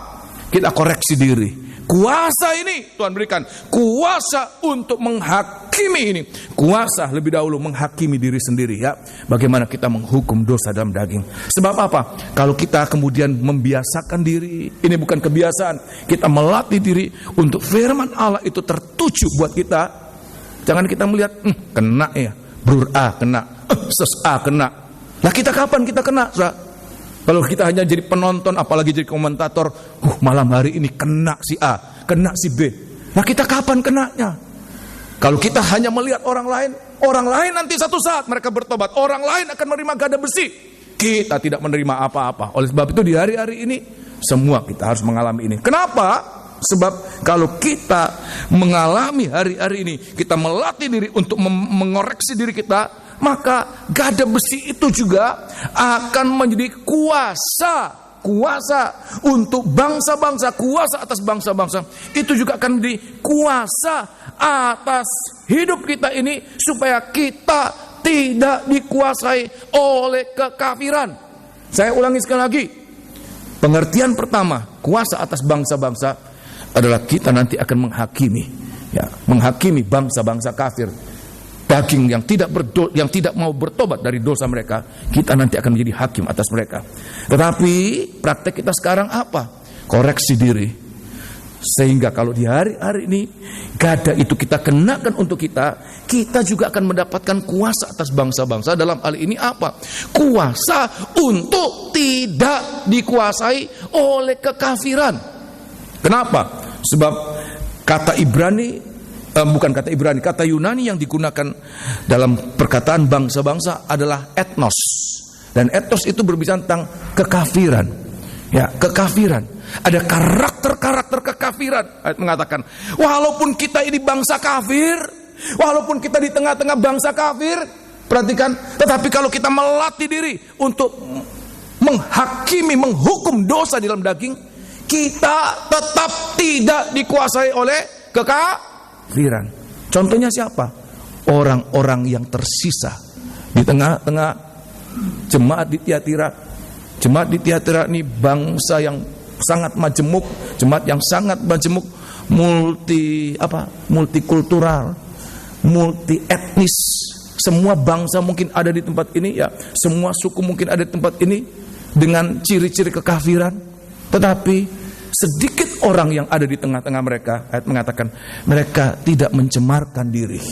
kita koreksi diri. Kuasa ini Tuhan berikan, kuasa untuk menghakimi ini. Kuasa lebih dahulu menghakimi diri sendiri, ya. Bagaimana kita menghukum dosa dalam daging. Sebab apa? Kalau kita kemudian membiasakan diri, ini bukan kebiasaan, kita melatih diri untuk firman Allah itu tertuju buat kita. Jangan kita melihat, kena ya, Brur A kena, Ses A kena. Lah kita kapan kita kena, Kalau kita hanya jadi penonton, apalagi jadi komentator, malam hari ini kena si A, kena si B. Nah kita kapan kenanya? Kalau kita hanya melihat orang lain nanti satu saat mereka bertobat, orang lain akan menerima gada besi. Kita tidak menerima apa-apa. Oleh sebab itu di hari-hari ini, semua kita harus mengalami ini. Kenapa? Sebab kalau kita mengalami hari-hari ini, kita melatih diri untuk mengoreksi diri kita, maka gada besi itu juga akan menjadi kuasa untuk bangsa-bangsa, kuasa atas bangsa-bangsa. Itu juga akan menjadi kuasa atas hidup kita ini, supaya kita tidak dikuasai oleh kekafiran. Saya ulangi sekali lagi. Pengertian pertama, kuasa atas bangsa-bangsa adalah kita nanti akan menghakimi bangsa-bangsa kafir. Daging yang tidak mau bertobat dari dosa mereka, kita nanti akan menjadi hakim atas mereka. Tetapi praktek kita sekarang apa? Koreksi diri. Sehingga kalau di hari-hari ini gada itu kita kenakan untuk kita juga akan mendapatkan kuasa atas bangsa-bangsa. Dalam hal ini apa? Kuasa untuk tidak dikuasai oleh kekafiran. Kenapa? Sebab kata Yunani yang digunakan dalam perkataan bangsa-bangsa adalah etnos. Dan etnos itu berbicara tentang kekafiran. Ya, kekafiran. Ada karakter-karakter kekafiran. Ayat mengatakan, walaupun kita ini bangsa kafir, walaupun kita di tengah-tengah bangsa kafir, perhatikan, tetapi kalau kita melatih diri untuk menghakimi, menghukum dosa di dalam daging, kita tetap tidak dikuasai oleh kekafiran. Contohnya siapa? Orang-orang yang tersisa di tengah-tengah jemaat di Tiatira. Jemaat di Tiatira ini bangsa yang sangat majemuk, jemaat yang sangat majemuk, multikultural, multi etnis. Semua bangsa mungkin ada di tempat ini, ya. Semua suku mungkin ada di tempat ini dengan ciri-ciri kekafiran. Tetapi sedikit orang yang ada di tengah-tengah mereka, ayat mengatakan mereka tidak mencemarkan diri.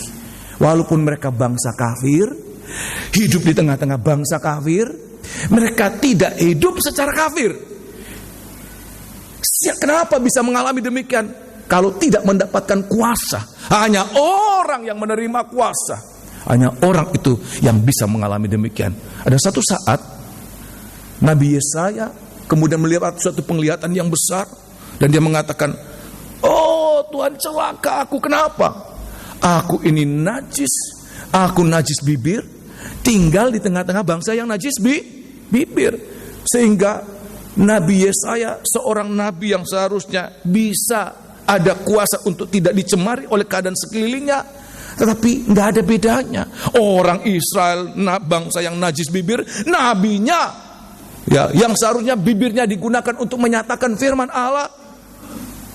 Walaupun mereka bangsa kafir, hidup di tengah-tengah bangsa kafir, mereka tidak hidup secara kafir. Kenapa bisa mengalami demikian? Kalau tidak mendapatkan kuasa. Hanya orang yang menerima kuasa, hanya orang itu yang bisa mengalami demikian. Ada satu saat Nabi Yesaya kemudian melihat suatu penglihatan yang besar, dan dia mengatakan, oh Tuhan, celaka aku. Kenapa? Aku ini najis, aku najis bibir, tinggal di tengah-tengah bangsa yang najis bibir. Sehingga Nabi Yesaya, seorang nabi yang seharusnya bisa ada kuasa untuk tidak dicemari oleh keadaan sekelilingnya, tetapi nggak ada bedanya. Orang Israel, bangsa yang najis bibir, nabinya, ya, yang seharusnya bibirnya digunakan untuk menyatakan firman Allah,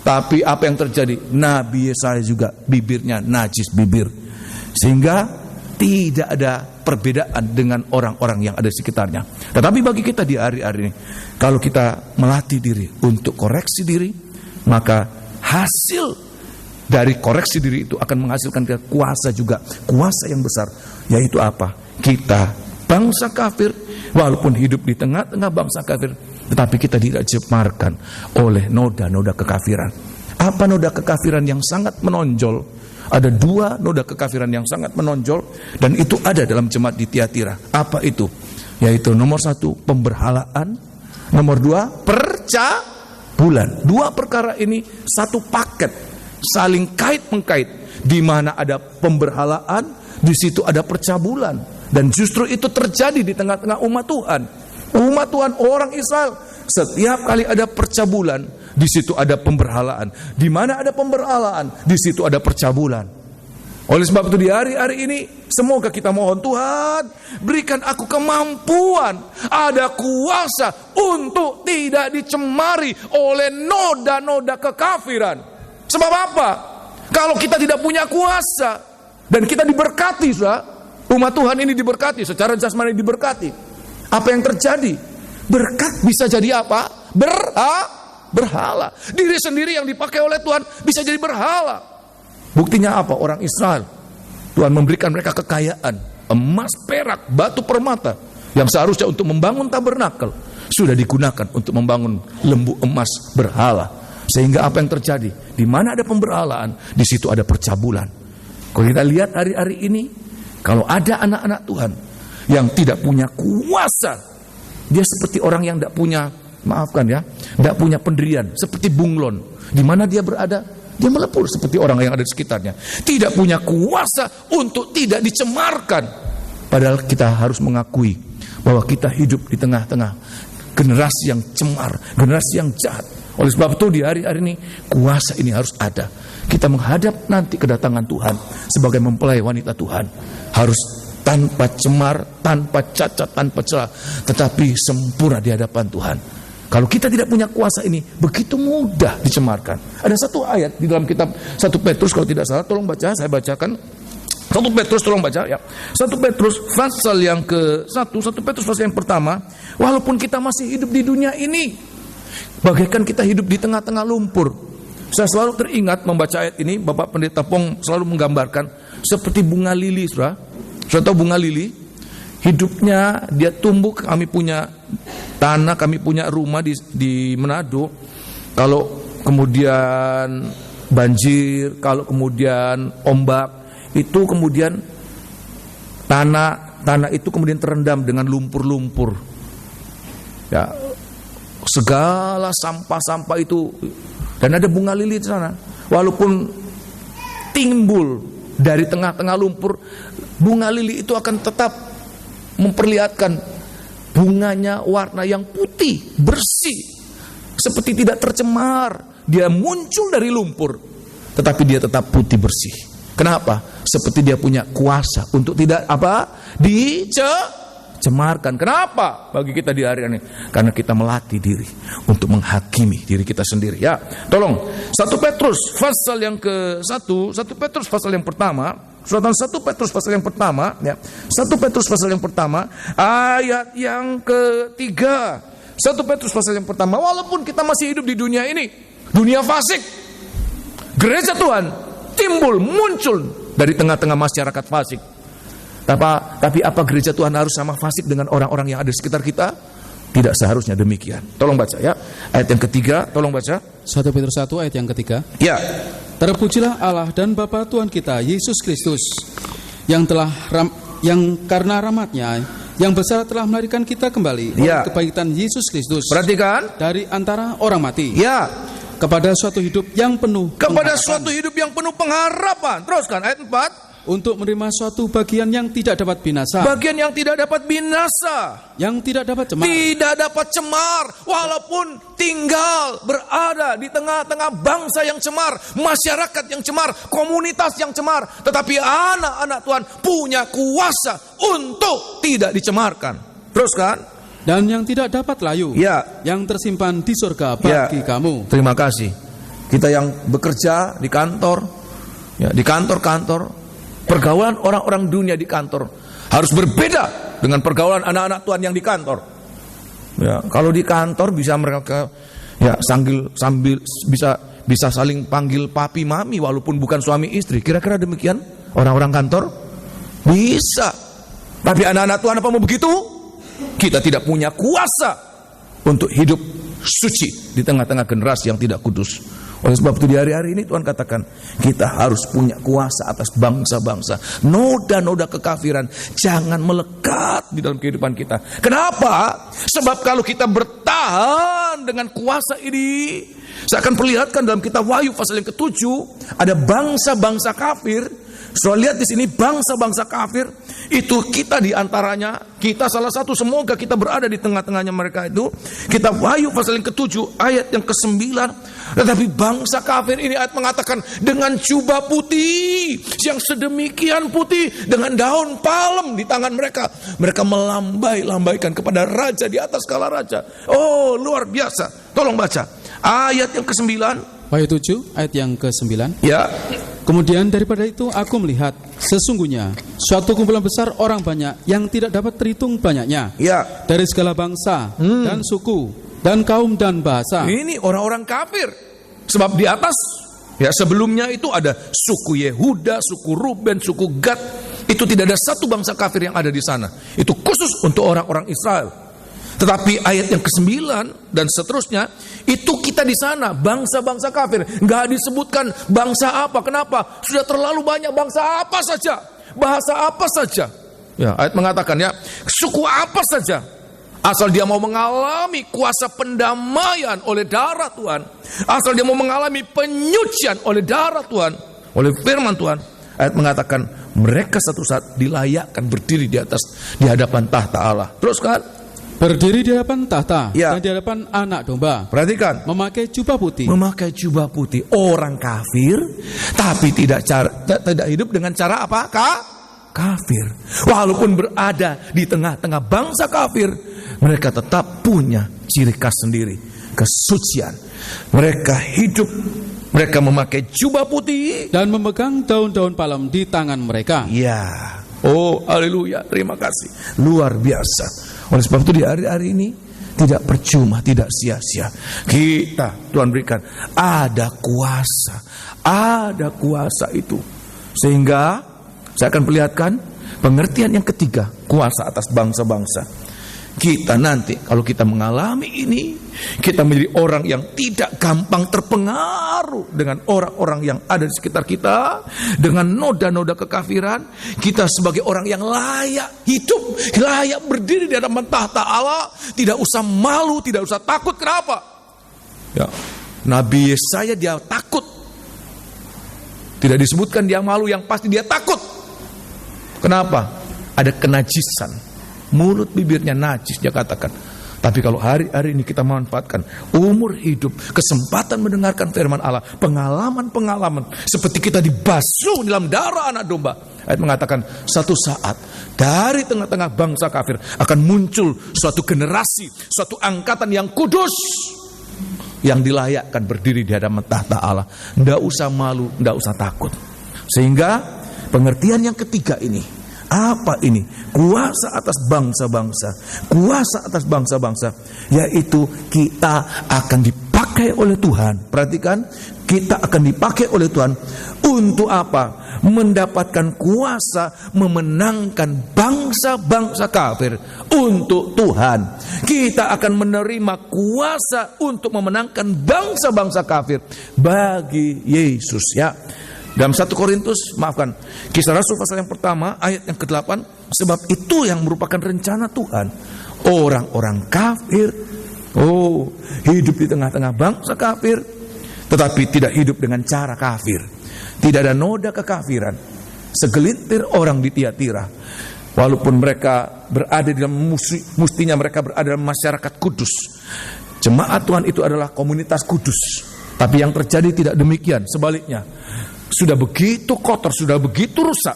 Tapi apa yang terjadi? Nabi Yesaya juga bibirnya najis bibir. Sehingga tidak ada perbedaan dengan orang-orang yang ada di sekitarnya. Tetapi bagi kita di hari-hari ini, kalau kita melatih diri untuk koreksi diri, maka hasil dari koreksi diri itu akan menghasilkan kuasa juga. Kuasa yang besar. Yaitu apa? Kita bangsa kafir, walaupun hidup di tengah-tengah bangsa kafir, tetapi kita tidak dicemarkan oleh noda-noda kekafiran. Apa noda kekafiran yang sangat menonjol? Ada 2 noda kekafiran yang sangat menonjol, dan itu ada dalam jemaat di Tiatira. Apa itu? Yaitu nomor 1, pemberhalaan. Nomor 2, percabulan. 2 perkara ini satu paket, saling kait-mengkait. Di mana ada pemberhalaan, di situ ada percabulan. Dan justru itu terjadi di tengah-tengah umat Tuhan. Umat Tuhan, orang Israel, setiap kali ada percabulan, di situ ada pemberhalaan. Di mana ada pemberhalaan, di situ ada percabulan. Oleh sebab itu di hari-hari ini, semoga kita mohon, Tuhan, berikan aku kemampuan, ada kuasa untuk tidak dicemari oleh noda-noda kekafiran. Sebab apa? Kalau kita tidak punya kuasa dan kita diberkati, umat Tuhan ini diberkati, secara jasmani diberkati. Apa yang terjadi? Berkat bisa jadi apa? Berhala. Diri sendiri yang dipakai oleh Tuhan bisa jadi berhala. Buktinya apa? Orang Israel, Tuhan memberikan mereka kekayaan, emas, perak, batu permata, yang seharusnya untuk membangun tabernakel, sudah digunakan untuk membangun lembu emas berhala. Sehingga apa yang terjadi? Di mana ada pemberhalaan, di situ ada percabulan. Kalau kita lihat hari-hari ini, kalau ada anak-anak Tuhan yang tidak punya kuasa, dia seperti orang yang tidak punya, maafkan ya, tidak punya pendirian, seperti bunglon. Di mana dia berada, dia melepur seperti orang yang ada di sekitarnya. Tidak punya kuasa untuk tidak dicemarkan. Padahal kita harus mengakui bahwa kita hidup di tengah-tengah generasi yang cemar, generasi yang jahat. Oleh sebab itu di hari-hari ini, kuasa ini harus ada. Kita menghadap nanti kedatangan Tuhan sebagai mempelai wanita Tuhan, harus tanpa cemar, tanpa cacat, tanpa celah, tetapi sempurna di hadapan Tuhan. Kalau kita tidak punya kuasa ini, begitu mudah dicemarkan. Ada satu ayat di dalam kitab 1 Petrus, kalau tidak salah, tolong baca, saya bacakan. 1 Petrus, tolong baca ya. 1 Petrus pasal yang ke-1, 1 Petrus pasal yang pertama. Walaupun kita masih hidup di dunia ini, bagaikan kita hidup di tengah-tengah lumpur. Saya selalu teringat membaca ayat ini, Bapak Pendeta Pong selalu menggambarkan seperti bunga lili, saudara. Sudah tahu bunga lili? Hidupnya dia tumbuh, kami punya tanah, kami punya rumah di Manado. Kalau kemudian banjir, kalau kemudian ombak, itu kemudian tanah itu kemudian terendam dengan lumpur-lumpur. Ya, segala sampah-sampah itu, dan ada bunga lili di sana. Walaupun timbul dari tengah-tengah lumpur, bunga lili itu akan tetap memperlihatkan bunganya warna yang putih, bersih, seperti tidak tercemar. Dia muncul dari lumpur, tetapi dia tetap putih bersih. Kenapa? Seperti dia punya kuasa untuk tidak dicemarkan. Kenapa? Bagi kita di hari ini, karena kita melatih diri untuk menghakimi diri kita sendiri. Ya, tolong 1 Petrus pasal yang ke-1, 1 Petrus pasal yang pertama. Suratan 1 Petrus pasal yang pertama, ya. 1 Petrus pasal yang pertama, ayat yang ke-3. 1 Petrus pasal yang pertama. Walaupun kita masih hidup di dunia ini, dunia fasik, gereja Tuhan muncul dari tengah-tengah masyarakat fasik. Tapi apa gereja Tuhan harus sama fasik dengan orang-orang yang ada di sekitar kita? Tidak seharusnya demikian. Tolong baca ya. Ayat yang ketiga, tolong baca. 1 Petrus 1 ayat yang ketiga. Ya. Terpujilah Allah dan Bapa Tuhan kita Yesus Kristus, yang karena rahmat-Nya yang besar telah melahirkan kita kembali oleh kebaikan Yesus Kristus. Perhatikan, dari antara orang mati. Ya. Kepada suatu hidup yang penuh pengharapan. Teruskan ayat 4. Untuk menerima suatu bagian yang tidak dapat binasa. Bagian yang tidak dapat binasa. Yang tidak dapat cemar. Tidak dapat cemar. Walaupun tinggal berada di tengah-tengah bangsa yang cemar, masyarakat yang cemar, komunitas yang cemar, tetapi anak-anak Tuhan punya kuasa untuk tidak dicemarkan. Teruskan. Dan yang tidak dapat layu. Ya. Yang tersimpan di surga bagi kamu. Terima kasih. kita yang bekerja di kantor, ya, di kantor-kantor, pergaulan orang-orang dunia di kantor harus berbeda dengan pergaulan anak-anak Tuhan yang di kantor. Ya, kalau di kantor bisa mereka ya sambil bisa saling panggil papi mami walaupun bukan suami istri. Kira-kira demikian orang-orang kantor? Bisa. Tapi anak-anak Tuhan apa mau begitu? Kita tidak punya kuasa untuk hidup suci di tengah-tengah generasi yang tidak kudus. Oleh sebab itu di hari-hari ini Tuhan katakan kita harus punya kuasa atas bangsa-bangsa. Noda-noda kekafiran jangan melekat di dalam kehidupan kita. Kenapa? Sebab kalau kita bertahan dengan kuasa ini, saya akan perlihatkan dalam kitab Wahyu pasal yang ke-7 ada bangsa-bangsa kafir. Saudara lihat di sini bangsa-bangsa kafir itu kita di antaranya, kita salah satu, semoga kita berada di tengah-tengahnya mereka itu. Kitab Wahyu pasal yang ke-7 ayat yang ke-9. Tetapi bangsa kafir ini ayat mengatakan dengan jubah putih yang sedemikian putih dengan daun palem di tangan mereka, mereka melambai-lambaikan kepada raja di atas skala raja. Oh, luar biasa. Tolong baca ayat yang ke-9. Wahyu 7 ayat yang ke-9. Ya. Kemudian daripada itu aku melihat sesungguhnya suatu kumpulan besar orang banyak yang tidak dapat terhitung banyaknya, ya, dari segala bangsa dan suku dan kaum dan bahasa. Ini orang-orang kafir. Sebab di atas ya sebelumnya itu ada suku Yehuda, suku Ruben, suku Gad. Itu tidak ada satu bangsa kafir yang ada di sana. Itu khusus untuk orang-orang Israel. Tetapi ayat yang ke-9 dan seterusnya itu kita di sana bangsa-bangsa kafir, nggak disebutkan bangsa apa. Kenapa? Sudah terlalu banyak bangsa apa saja, bahasa apa saja. Ya, ayat mengatakan ya suku apa saja, asal dia mau mengalami kuasa pendamaian oleh darah Tuhan, asal dia mau mengalami penyucian oleh darah Tuhan, oleh firman Tuhan. Ayat mengatakan mereka satu saat dilayakkan berdiri di hadapan tahta Allah. Terus kan? Berdiri di hadapan tahta, ya, dan di hadapan anak domba. Perhatikan, memakai jubah putih. Memakai jubah putih. Orang kafir, tapi tidak hidup dengan cara apa? Kafir. Walaupun berada di tengah-tengah bangsa kafir, mereka tetap punya ciri khas sendiri, kesucian. Mereka hidup, mereka memakai jubah putih dan memegang daun-daun palem di tangan mereka. Ya. Oh, haleluya. Terima kasih. Luar biasa. Oleh sebab itu di hari-hari ini tidak percuma, tidak sia-sia. Kita, Tuhan berikan ada kuasa itu. Sehingga saya akan perlihatkan pengertian yang ketiga, kuasa atas bangsa-bangsa. Kita nanti kalau kita mengalami ini, kita menjadi orang yang tidak gampang terpengaruh dengan orang-orang yang ada di sekitar kita, dengan noda-noda kekafiran. Kita sebagai orang yang layak hidup, layak berdiri di hadapan tahta Allah, tidak usah malu, tidak usah takut. Kenapa? Ya, Nabi Yesaya dia takut. Tidak disebutkan dia malu, yang pasti dia takut. Kenapa? Ada kenajisan. Mulut bibirnya najis, dia katakan. Tapi kalau hari-hari ini kita memanfaatkan umur hidup, kesempatan mendengarkan firman Allah, pengalaman-pengalaman seperti kita dibasuh dalam darah anak domba. Ayat mengatakan satu saat dari tengah-tengah bangsa kafir akan muncul suatu generasi, suatu angkatan yang kudus, yang dilayakkan berdiri di hadapan tahta Allah. Tidak usah malu, tidak usah takut. Sehingga pengertian yang ketiga ini, apa ini? Kuasa atas bangsa-bangsa. Kuasa atas bangsa-bangsa, yaitu kita akan dipakai oleh Tuhan. Perhatikan, kita akan dipakai oleh Tuhan untuk apa? Mendapatkan kuasa memenangkan bangsa-bangsa kafir untuk Tuhan. Kita akan menerima kuasa untuk memenangkan bangsa-bangsa kafir bagi Yesus, ya. Dalam 1 Korintus, maafkan, Kisah Rasul pasal yang pertama ayat yang ke-8, sebab itu yang merupakan rencana Tuhan. Orang-orang kafir, hidup di tengah-tengah bangsa kafir, tetapi tidak hidup dengan cara kafir. Tidak ada noda kekafiran. Segelintir orang di Tiatira, walaupun mereka berada dalam mestinya mereka berada dalam masyarakat kudus. Jemaat Tuhan itu adalah komunitas kudus. Tapi yang terjadi tidak demikian, sebaliknya. Sudah begitu kotor, sudah begitu rusak.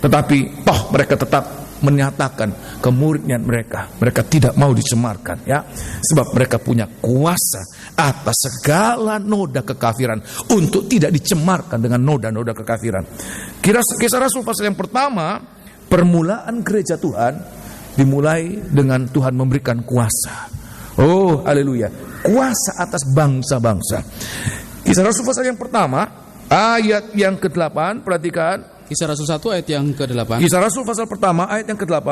Tetapi mereka tetap menyatakan kemurnian mereka. Mereka tidak mau dicemarkan, ya. Sebab mereka punya kuasa atas segala noda kekafiran untuk tidak dicemarkan dengan noda-noda kekafiran. Kisah Rasul pasal yang pertama, permulaan gereja Tuhan dimulai dengan Tuhan memberikan kuasa. Oh, haleluya. Kuasa atas bangsa-bangsa. Kisah Rasul pasal yang pertama, ayat yang ke-8, perhatikan. Kisah Rasul 1 ayat yang ke-8. Kisah Rasul pasal pertama ayat yang ke-8.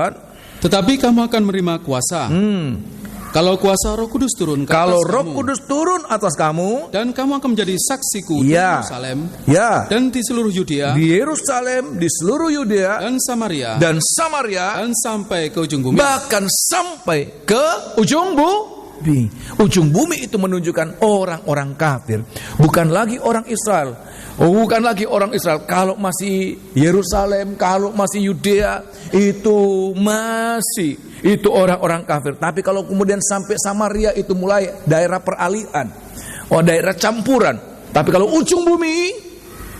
Tetapi kamu akan menerima kuasa. Kalau kuasa Roh Kudus turun ke Kalau atas Roh kamu, Kudus turun atas kamu, dan kamu akan menjadi saksiku di Yerusalem, dan di seluruh Yudea, di Yerusalem, di seluruh Yudea, dan Samaria, dan sampai ke ujung bumi. Bahkan sampai ke ujung bumi. Ujung bumi itu menunjukkan orang-orang kafir, bukan lagi orang Israel. Bukan lagi orang Israel. Kalau masih Yerusalem, kalau masih Yudea, itu orang-orang kafir. Tapi kalau kemudian sampai Samaria, itu mulai daerah peralihan, daerah campuran. Tapi kalau ujung bumi,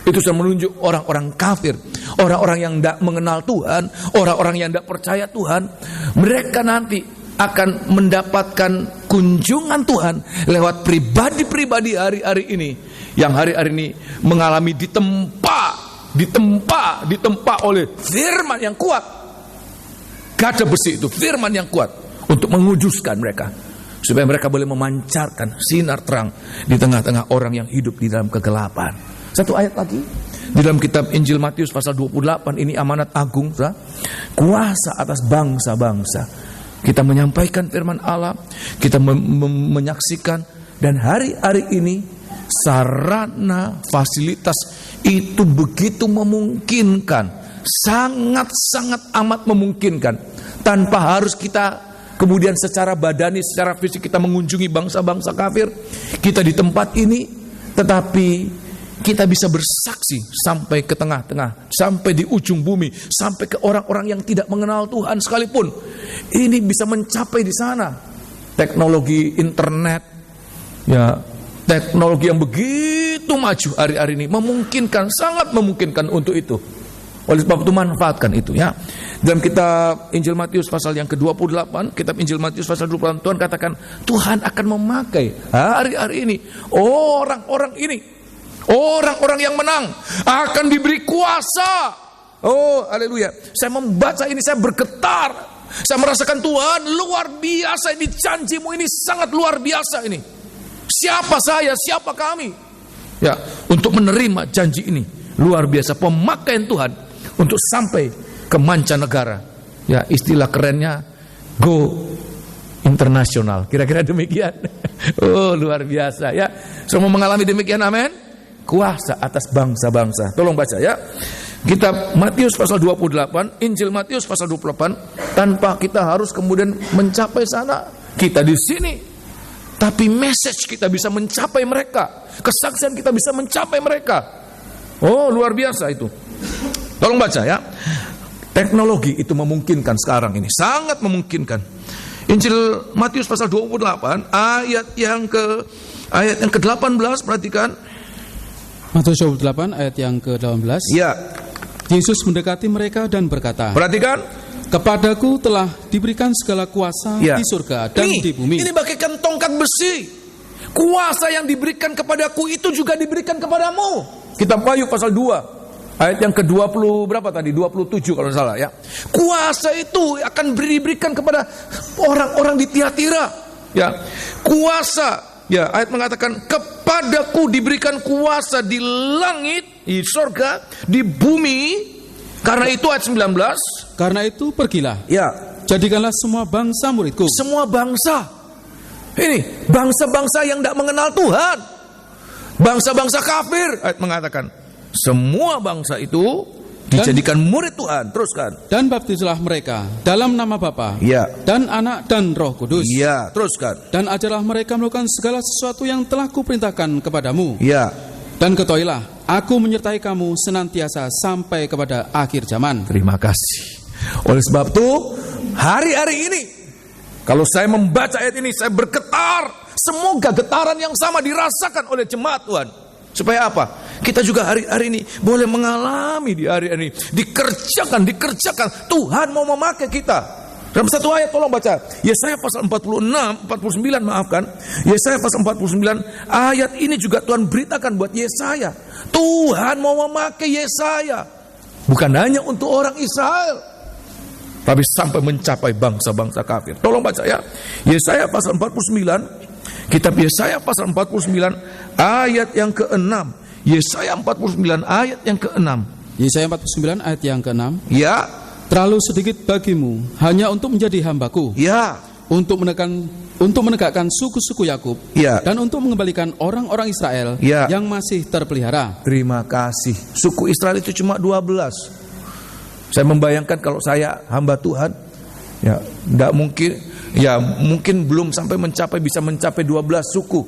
itu sudah menunjuk orang-orang kafir, orang-orang yang tidak mengenal Tuhan, orang-orang yang tidak percaya Tuhan. Mereka nanti akan mendapatkan kunjungan Tuhan lewat pribadi-pribadi hari-hari ini, yang hari-hari ini mengalami ditempa oleh firman yang kuat. Gada besi itu firman yang kuat untuk menguduskan mereka, supaya mereka boleh memancarkan sinar terang di tengah-tengah orang yang hidup di dalam kegelapan. Satu ayat lagi di dalam kitab Injil Matius pasal 28, ini amanat agung, kuasa atas bangsa-bangsa. Kita menyampaikan firman Allah, kita menyaksikan, dan hari-hari ini sarana fasilitas itu begitu memungkinkan, sangat-sangat amat memungkinkan, tanpa harus kita kemudian secara badani, secara fisik kita mengunjungi bangsa-bangsa kafir. Kita di tempat ini, tetapi kita bisa bersaksi sampai ke tengah-tengah, sampai di ujung bumi, sampai ke orang-orang yang tidak mengenal Tuhan sekalipun. Ini bisa mencapai di sana. Teknologi internet, ya, teknologi yang begitu maju hari-hari ini memungkinkan, sangat memungkinkan untuk itu. Oleh sebab itu manfaatkan itu, ya. Dalam kitab Injil Matius pasal yang ke-28, kitab Injil Matius pasal 28, Tuhan katakan Tuhan akan memakai hari-hari ini orang-orang ini, orang-orang yang menang akan diberi kuasa. Oh, haleluya. Saya membaca ini, saya bergetar. Saya merasakan Tuhan luar biasa, ini janjimu ini sangat luar biasa ini. Siapa saya, siapa kami, ya, untuk menerima janji ini. Luar biasa pemakaian Tuhan untuk sampai ke mancanegara. Ya, istilah kerennya go internasional. Kira-kira demikian. Oh, luar biasa, ya. Semua mengalami demikian, amin. Kuasa atas bangsa-bangsa. Tolong baca, ya. Kitab Matius pasal 28, Injil Matius pasal 28, tanpa kita harus kemudian mencapai sana. Kita di sini, tapi message kita bisa mencapai mereka, kesaksian kita bisa mencapai mereka. Oh, luar biasa itu. Tolong baca, ya. Teknologi itu memungkinkan sekarang ini, sangat memungkinkan. Injil Matius pasal 28 ayat yang ke-18, perhatikan. Matius 28 ayat yang ke-18. Ya. Yesus mendekati mereka dan berkata, perhatikan, kepadaku telah diberikan segala kuasa di surga dan di bumi. Ini bagaikan tongkat besi. Kuasa yang diberikan kepadaku itu juga diberikan kepadamu. Kitab Wahyu pasal 2 ayat yang ke-20 berapa tadi? 27 kalau salah, ya. Kuasa itu akan diberikan kepada orang-orang di Tiatira, ya. Kuasa, ya, ayat mengatakan kepadaku diberikan kuasa di langit, di sorga, di bumi. Karena itu ayat 19. Karena itu pergilah, ya, jadikanlah semua bangsa muridku. Semua bangsa. Ini bangsa-bangsa yang tidak mengenal Tuhan, bangsa-bangsa kafir. Ayat mengatakan semua bangsa itu dijadikan murid Tuhan. Teruskan. Dan baptislah mereka dalam nama Bapa, ya, dan Anak dan Roh Kudus. Ya, teruskan. Dan ajarlah mereka melakukan segala sesuatu yang telah kuperintahkan kepadamu. Ya. Dan ketahuilah, aku menyertai kamu senantiasa sampai kepada akhir zaman. Terima kasih. Oleh sebab itu, hari-hari ini, kalau saya membaca ayat ini, saya bergetar. Semoga getaran yang sama dirasakan oleh jemaat Tuhan. Supaya apa? kita juga hari-hari ini boleh mengalami di hari ini. Dikerjakan. Tuhan mau memakai kita. Dalam satu ayat tolong baca. Yesaya pasal 49 maafkan. Yesaya pasal 49 ayat ini juga Tuhan beritakan buat Yesaya. Tuhan mau memakai Yesaya. Bukan hanya untuk orang Israel, tapi sampai mencapai bangsa-bangsa kafir. Tolong baca ya. Yesaya pasal 49. Kitab Yesaya pasal 49 ayat yang ke-6. Yesaya 49 ayat yang ke-6. Yesaya 49 ayat yang ke-6. Ya. Terlalu sedikit bagimu hanya untuk menjadi hambaku. Ya. Untuk menegakkan suku-suku Yakub. Ya. Dan untuk mengembalikan orang-orang Israel yang masih terpelihara. Terima kasih. Suku Israel itu cuma 12. Saya membayangkan kalau saya hamba Tuhan, ya tidak mungkin, ya mungkin belum sampai bisa mencapai 12 suku.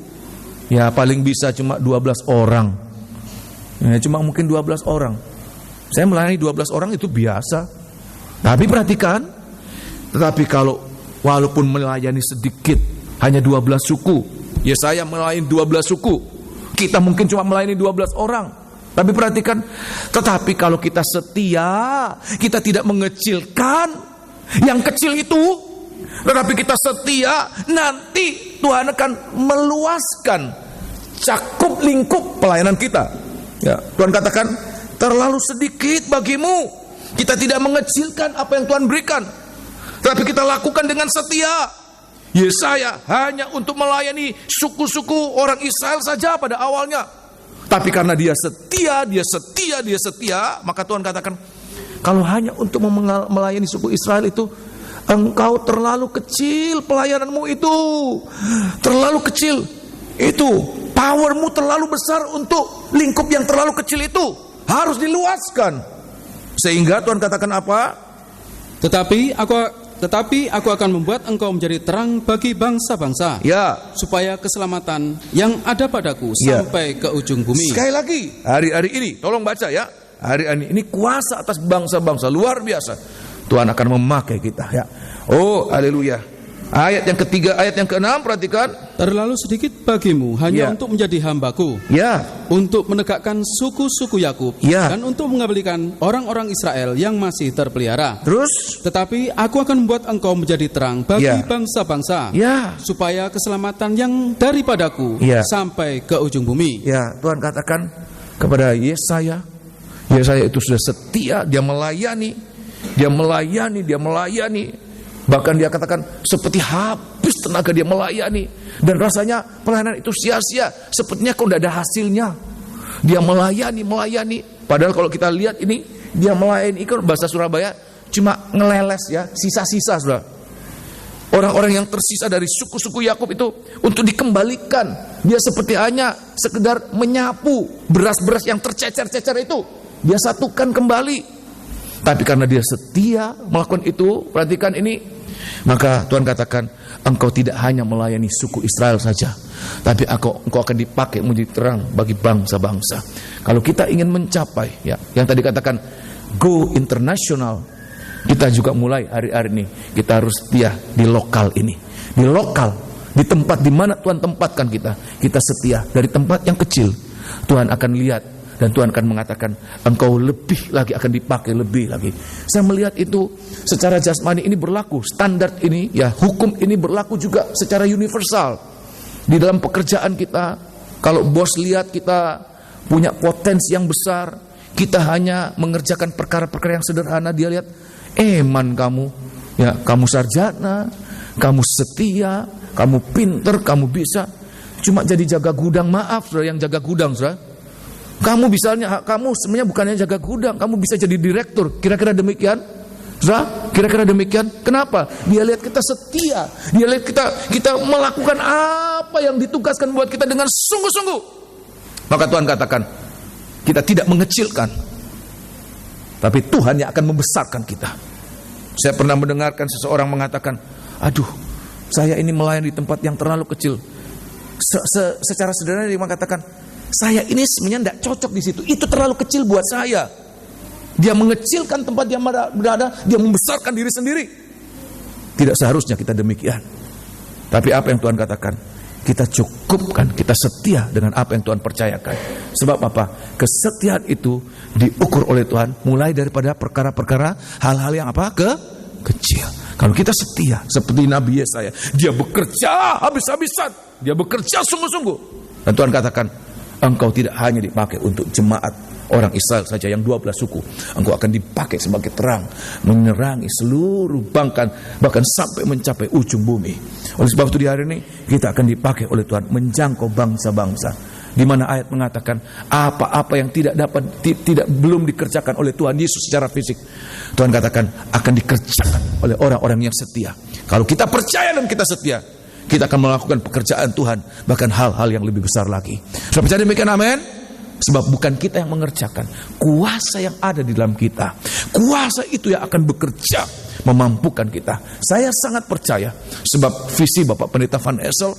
Ya paling bisa cuma 12 orang. Ya, cuma mungkin 12 orang. Saya melayani 12 orang itu biasa. Tapi perhatikan, tetapi kalau walaupun melayani sedikit, hanya 12 suku, ya saya melayani 12 suku, kita mungkin cuma melayani 12 orang. Tapi perhatikan, tetapi kalau kita setia, kita tidak mengecilkan yang kecil itu, tetapi kita setia, nanti Tuhan akan meluaskan cakup lingkup pelayanan kita. Ya, Tuhan katakan, terlalu sedikit bagimu. Kita tidak mengecilkan apa yang Tuhan berikan, tapi kita lakukan dengan setia. Yesaya hanya untuk melayani suku-suku orang Israel saja pada awalnya. Tapi karena dia setia, maka Tuhan katakan, kalau hanya untuk melayani suku Israel itu, engkau terlalu kecil pelayananmu itu. Terlalu kecil. Itu powermu terlalu besar untuk lingkup yang terlalu kecil itu. Harus diluaskan. Sehingga Tuhan katakan apa? Tetapi aku akan membuat engkau menjadi terang bagi bangsa-bangsa. Ya. Supaya keselamatan yang ada padaku sampai ke ujung bumi. Sekali lagi, hari-hari ini, tolong baca ya. Hari-hari ini kuasa atas bangsa-bangsa luar biasa. Tuhan akan memakai kita ya. Oh, haleluya. Ayat yang ketiga, ayat yang ke-6, perhatikan. Terlalu sedikit bagimu hanya untuk menjadi hambaku. Ya. Untuk menegakkan suku-suku Yakub. Dan untuk mengembalikan orang-orang Israel yang masih terpelihara. Terus? Tetapi aku akan membuat engkau menjadi terang bagi bangsa-bangsa. Supaya keselamatan yang daripadaku sampai ke ujung bumi. Ya, Tuhan katakan kepada Yesaya. Yesaya itu sudah setia, dia melayani. Bahkan dia katakan seperti habis tenaga dia melayani. Dan rasanya pelayanan itu sia-sia. Sepertinya kok tidak ada hasilnya. Dia melayani. Padahal kalau kita lihat ini, dia melayani, itu bahasa Surabaya cuma ngeleles ya, sisa-sisa sudah. Orang-orang yang tersisa dari suku-suku Yakub itu untuk dikembalikan. Dia seperti hanya sekedar menyapu beras-beras yang tercecer-cecer itu. Dia satukan kembali. Tapi karena dia setia melakukan itu, perhatikan ini, maka Tuhan katakan, engkau tidak hanya melayani suku Israel saja, tapi engkau akan dipakai menjadi terang bagi bangsa-bangsa. Kalau kita ingin mencapai, ya, yang tadi katakan go international, kita juga mulai hari-hari ini, kita harus setia di lokal ini, di lokal, di tempat di mana Tuhan tempatkan kita setia dari tempat yang kecil. Tuhan akan lihat. Dan Tuhan akan mengatakan, engkau lebih lagi akan dipakai, lebih lagi. Saya melihat itu secara jasmani ini berlaku. Standar ini, ya hukum ini berlaku juga secara universal. Di dalam pekerjaan kita, kalau bos lihat kita punya potensi yang besar, kita hanya mengerjakan perkara-perkara yang sederhana, dia lihat, eman kamu, ya kamu sarjana, kamu setia, kamu pinter, kamu bisa. Cuma jadi jaga gudang, maaf saudara yang jaga gudang saudara. Kamu sebenarnya bukannya jaga gudang, kamu bisa jadi direktur. Kira-kira demikian? Kira-kira demikian? Kenapa? Dia lihat kita setia. Dia lihat kita melakukan apa yang ditugaskan buat kita dengan sungguh-sungguh. Maka Tuhan katakan, kita tidak mengecilkan, tapi Tuhan yang akan membesarkan kita. Saya pernah mendengarkan seseorang mengatakan, aduh, saya ini melayani di tempat yang terlalu kecil. Secara sederhana dia mengatakan, saya ini sebenarnya tidak cocok di situ. Itu terlalu kecil buat saya. Dia mengecilkan tempat dia berada, dia membesarkan diri sendiri. Tidak seharusnya kita demikian. Tapi apa yang Tuhan katakan? kita cukupkan, kita setia dengan apa yang Tuhan percayakan. Sebab apa? Kesetiaan itu diukur oleh Tuhan mulai daripada perkara-perkara, hal-hal yang apa? Kecil. Kalau kita setia seperti Nabi Yesaya, dia bekerja habis-habisan, dia bekerja sungguh-sungguh. Dan Tuhan katakan, engkau tidak hanya dipakai untuk jemaat orang Israel saja yang 12 suku, engkau akan dipakai sebagai terang menerangi seluruh bahkan sampai mencapai ujung bumi. Oleh sebab itu di hari ini kita akan dipakai oleh Tuhan menjangkau bangsa-bangsa, di mana ayat mengatakan apa-apa yang belum dikerjakan oleh Tuhan Yesus secara fisik, Tuhan katakan akan dikerjakan oleh orang-orang yang setia. Kalau kita percaya dan kita setia, kita akan melakukan pekerjaan Tuhan, bahkan hal-hal yang lebih besar lagi. Sudah percaya demikian? Amin. Sebab bukan kita yang mengerjakan, kuasa yang ada di dalam kita. Kuasa itu yang akan bekerja memampukan kita. Saya sangat percaya, sebab visi Bapak Pendeta Van Essel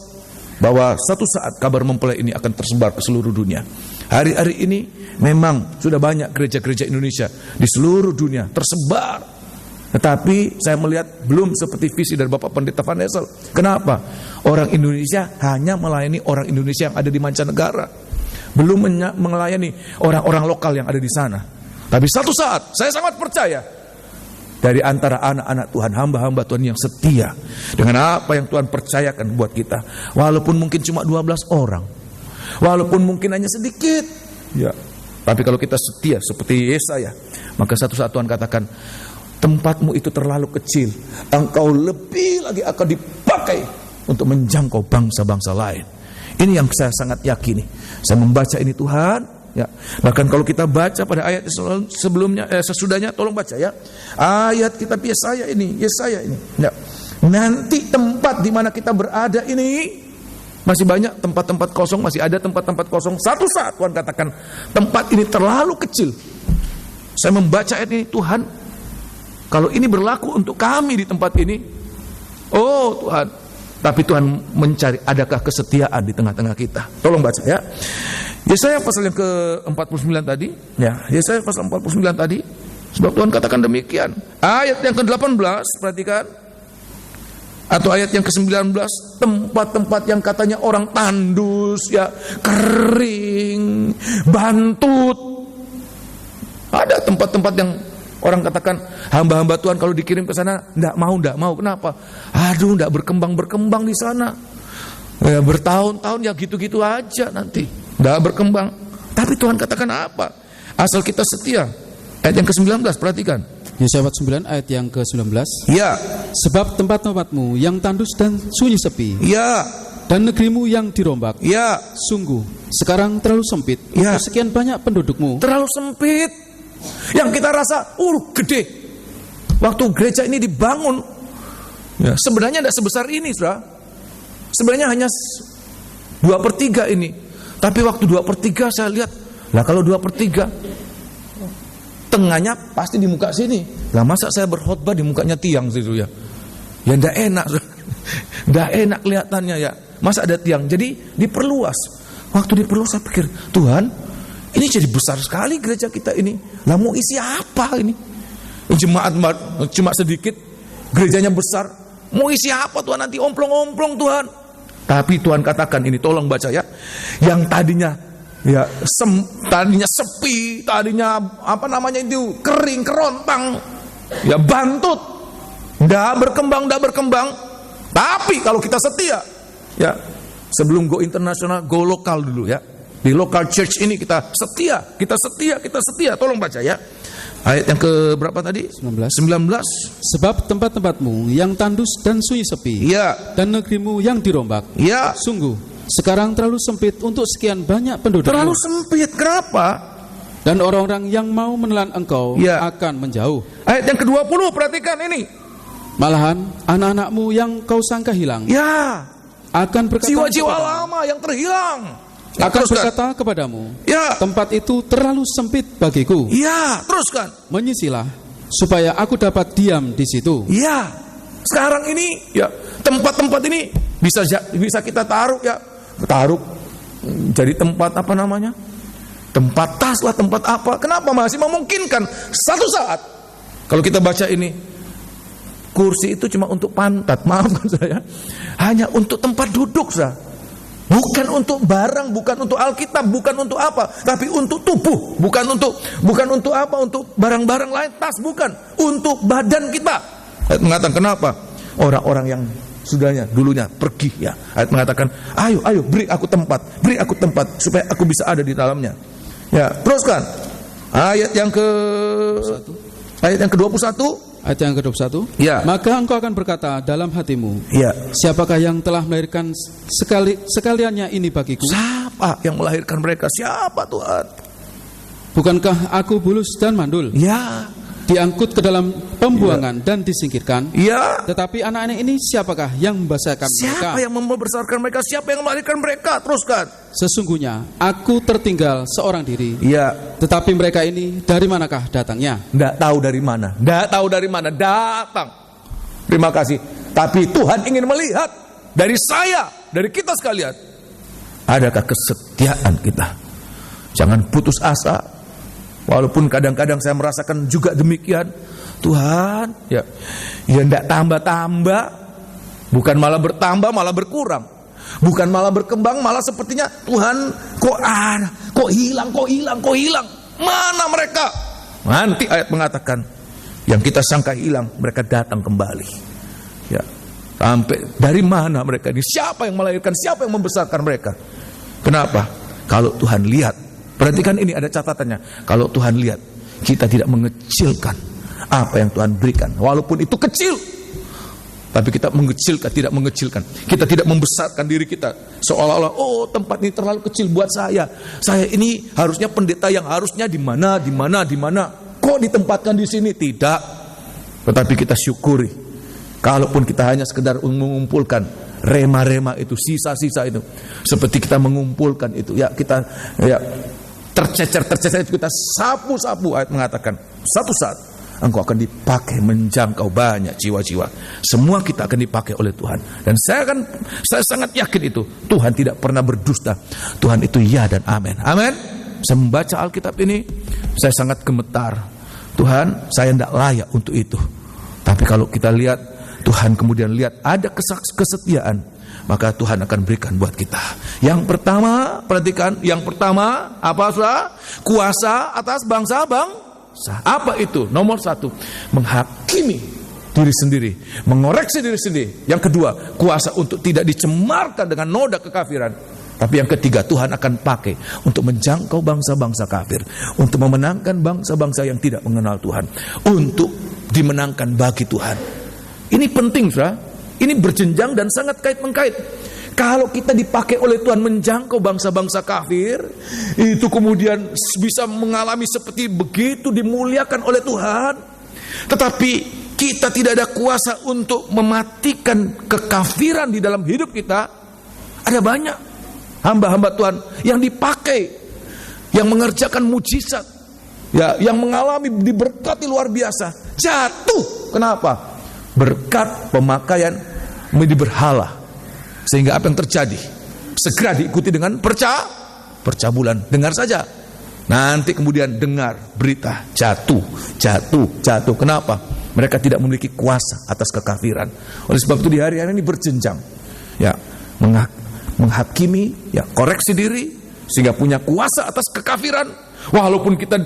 bahwa satu saat kabar mempelai ini akan tersebar ke seluruh dunia. Hari-hari ini memang sudah banyak gereja-gereja Indonesia di seluruh dunia tersebar. Tetapi saya melihat belum seperti visi dari Bapak Pendeta Van Essel. Kenapa? Orang Indonesia hanya melayani orang Indonesia yang ada di mancanegara, belum melayani orang-orang lokal yang ada di sana. Tapi satu saat saya sangat percaya, dari antara anak-anak Tuhan, hamba-hamba Tuhan yang setia dengan apa yang Tuhan percayakan buat kita, walaupun mungkin cuma 12 orang, walaupun mungkin hanya sedikit, ya, tapi kalau kita setia seperti Yesaya, maka satu saat Tuhan katakan, tempatmu itu terlalu kecil, engkau lebih lagi akan dipakai untuk menjangkau bangsa-bangsa lain. Ini yang saya sangat yakini. Saya membaca ini Tuhan, ya. Bahkan kalau kita baca pada ayat sebelumnya, sesudahnya, tolong baca ya. Ayat kitab Yesaya ini. Ya. Nanti tempat di mana kita berada ini masih banyak tempat-tempat kosong, masih ada tempat-tempat kosong. Satu saat Tuhan katakan tempat ini terlalu kecil. Saya membaca ayat ini, Tuhan, kalau ini berlaku untuk kami di tempat ini, oh Tuhan. Tapi Tuhan mencari adakah kesetiaan di tengah-tengah kita. Tolong baca ya. Yesaya pasal yang ke-49 tadi, ya, Yesaya pasal 49 tadi. Sebab Tuhan katakan demikian. Ayat yang ke-18, perhatikan. Atau ayat yang ke-19, tempat-tempat yang katanya orang tandus, ya, kering, bantut. Ada tempat-tempat yang orang katakan, hamba-hamba Tuhan kalau dikirim ke sana, enggak mau. Kenapa? Aduh, enggak berkembang di sana. Ya, bertahun-tahun ya gitu-gitu aja nanti. Enggak berkembang. Tapi Tuhan katakan apa? Asal kita setia. Ayat yang ke-19, perhatikan. Yesaya 9 ayat yang ke-19. Ya. Sebab tempat-tempatmu yang tandus dan sunyi sepi. Ya. Dan negerimu yang dirombak. Ya. Sungguh, sekarang terlalu sempit ya. Untuk sekian banyak pendudukmu. Terlalu sempit. Yang kita rasa gede. Waktu gereja ini dibangun, ya, sebenarnya tidak sebesar ini, saudara. Sebenarnya hanya 2/3 ini. Tapi waktu 2/3 saya lihat, lah kalau 2/3 tengahnya pasti di muka sini. Lah masa saya berkhotbah di mukanya tiang situ ya? Ya tidak enak, tidak enak kelihatannya ya. Masa ada tiang? Jadi diperluas. Waktu diperluas saya pikir, Tuhan, ini jadi besar sekali gereja kita ini. Lah mau isi apa ini? Jemaat cuma sedikit, gerejanya besar. Mau isi apa Tuhan? Nanti omplong-omplong Tuhan. Tapi Tuhan katakan ini, tolong baca ya. Yang tadinya ya tadinya sepi, tadinya kering, kerontang, ya bantut, nggak berkembang. Tapi kalau kita setia, ya sebelum go internasional, go lokal dulu ya. Di local church ini kita setia. Tolong baca ya. Ayat yang ke berapa tadi? 19. Sebab tempat-tempatmu yang tandus dan sunyi sepi, ya, dan negerimu yang dirombak, ya, sungguh sekarang terlalu sempit untuk sekian banyak penduduk. Terlalu sempit, kenapa? Dan orang-orang yang mau menelan engkau, ya, akan menjauh. Ayat yang ke-20, perhatikan ini. Malahan anak-anakmu yang kau sangka hilang, ya, akan berkata, jiwa-jiwa lama yang terhilang akan berkata kepadamu, ya, tempat itu terlalu sempit bagiku. Ya, teruskan. Menyisilah supaya aku dapat diam di situ. Ya, sekarang ini ya tempat-tempat ini bisa kita taruh ya, jadi tempat tempat tas lah, tempat apa? Kenapa masih memungkinkan satu saat? Kalau kita baca ini, kursi itu cuma untuk pantat, maafkan saya, hanya untuk tempat duduk sah. Bukan untuk barang, bukan untuk Alkitab, bukan untuk apa, tapi untuk tubuh, bukan untuk apa, untuk barang-barang lain, tas, bukan, untuk badan kita. Ayat mengatakan kenapa? Orang-orang yang sudahnya dulunya pergi, ya. Ayat mengatakan, ayo beri aku tempat supaya aku bisa ada di dalamnya. Ya, teruskan. Ayat yang ke-21. Ayat yang ke-21. Ya. Maka engkau akan berkata dalam hatimu, ya, siapakah yang telah melahirkan sekaliannya ini bagiku? Siapa yang melahirkan mereka? Siapa Tuhan? Bukankah aku bulus dan mandul? Ya. Diangkut ke dalam pembuangan dan disingkirkan. Ya. Tetapi anak-anak ini siapakah yang membesarkan mereka? Siapa yang membesarkan mereka? Siapa yang melahirkan mereka? Teruskan. Sesungguhnya aku tertinggal seorang diri. Ya. Tetapi mereka ini dari manakah datangnya? Tidak tahu dari mana. Datang. Terima kasih. Tapi Tuhan ingin melihat dari saya, dari kita sekalian, adakah kesetiaan kita? Jangan putus asa. Walaupun kadang-kadang saya merasakan juga demikian. Tuhan, ya tidak tambah-tambah, bukan malah bertambah, malah berkurang. Bukan malah berkembang, malah sepertinya Tuhan kok hilang. Mana mereka? Nanti ayat mengatakan yang kita sangka hilang, mereka datang kembali. Ya, sampai dari mana mereka ini? Siapa yang melahirkan? Siapa yang membesarkan mereka? Kenapa? Kalau Tuhan lihat, perhatikan ini ada catatannya. Kalau Tuhan lihat, kita tidak mengecilkan apa yang Tuhan berikan, walaupun itu kecil. Tapi kita tidak mengecilkan. Kita tidak membesarkan diri kita seolah-olah, oh tempat ini terlalu kecil buat saya. Saya ini harusnya pendeta yang harusnya di mana. Kok ditempatkan di sini? Tidak. Tetapi kita syukuri. Kalaupun kita hanya sekedar mengumpulkan rema-rema itu, sisa-sisa itu, seperti kita mengumpulkan itu, ya kita tercecer kita sapu-sapu. Ayat mengatakan satu saat engkau akan dipakai menjangkau banyak jiwa-jiwa. Semua kita akan dipakai oleh Tuhan. Dan saya sangat yakin itu. Tuhan tidak pernah berdusta. Tuhan itu ya dan amin. Amin. Saya membaca Alkitab ini, saya sangat gemetar. Tuhan, saya tidak layak untuk itu. Tapi kalau kita lihat, Tuhan kemudian lihat ada kesetiaan, maka Tuhan akan berikan buat kita. Yang pertama, perhatikan, apa saudara? Kuasa atas bangsa. Apa itu? Nomor 1, menghakimi diri sendiri, mengoreksi diri sendiri. Yang kedua, kuasa untuk tidak dicemarkan dengan noda kekafiran. Tapi yang ketiga, Tuhan akan pakai untuk menjangkau bangsa-bangsa kafir, untuk memenangkan bangsa-bangsa yang tidak mengenal Tuhan, untuk dimenangkan bagi Tuhan. Ini penting, saudara. Ini berjenjang dan sangat kait-mengkait. Kalau kita dipakai oleh Tuhan menjangkau bangsa-bangsa kafir, itu kemudian bisa mengalami seperti begitu dimuliakan oleh Tuhan. Tetapi kita tidak ada kuasa untuk mematikan kekafiran di dalam hidup kita. Ada banyak hamba-hamba Tuhan yang dipakai, yang mengerjakan mujizat, ya, yang mengalami diberkati luar biasa, jatuh. Kenapa? Berkat pemakaian menjadi berhala. Sehingga apa yang terjadi? Segera diikuti dengan percabulan. Dengar saja. Nanti kemudian dengar berita jatuh. Kenapa? Mereka tidak memiliki kuasa atas kekafiran. Oleh sebab itu di hari-hari ini berjenjang. Ya, menghakimi, ya, koreksi diri sehingga punya kuasa atas kekafiran. Walaupun kita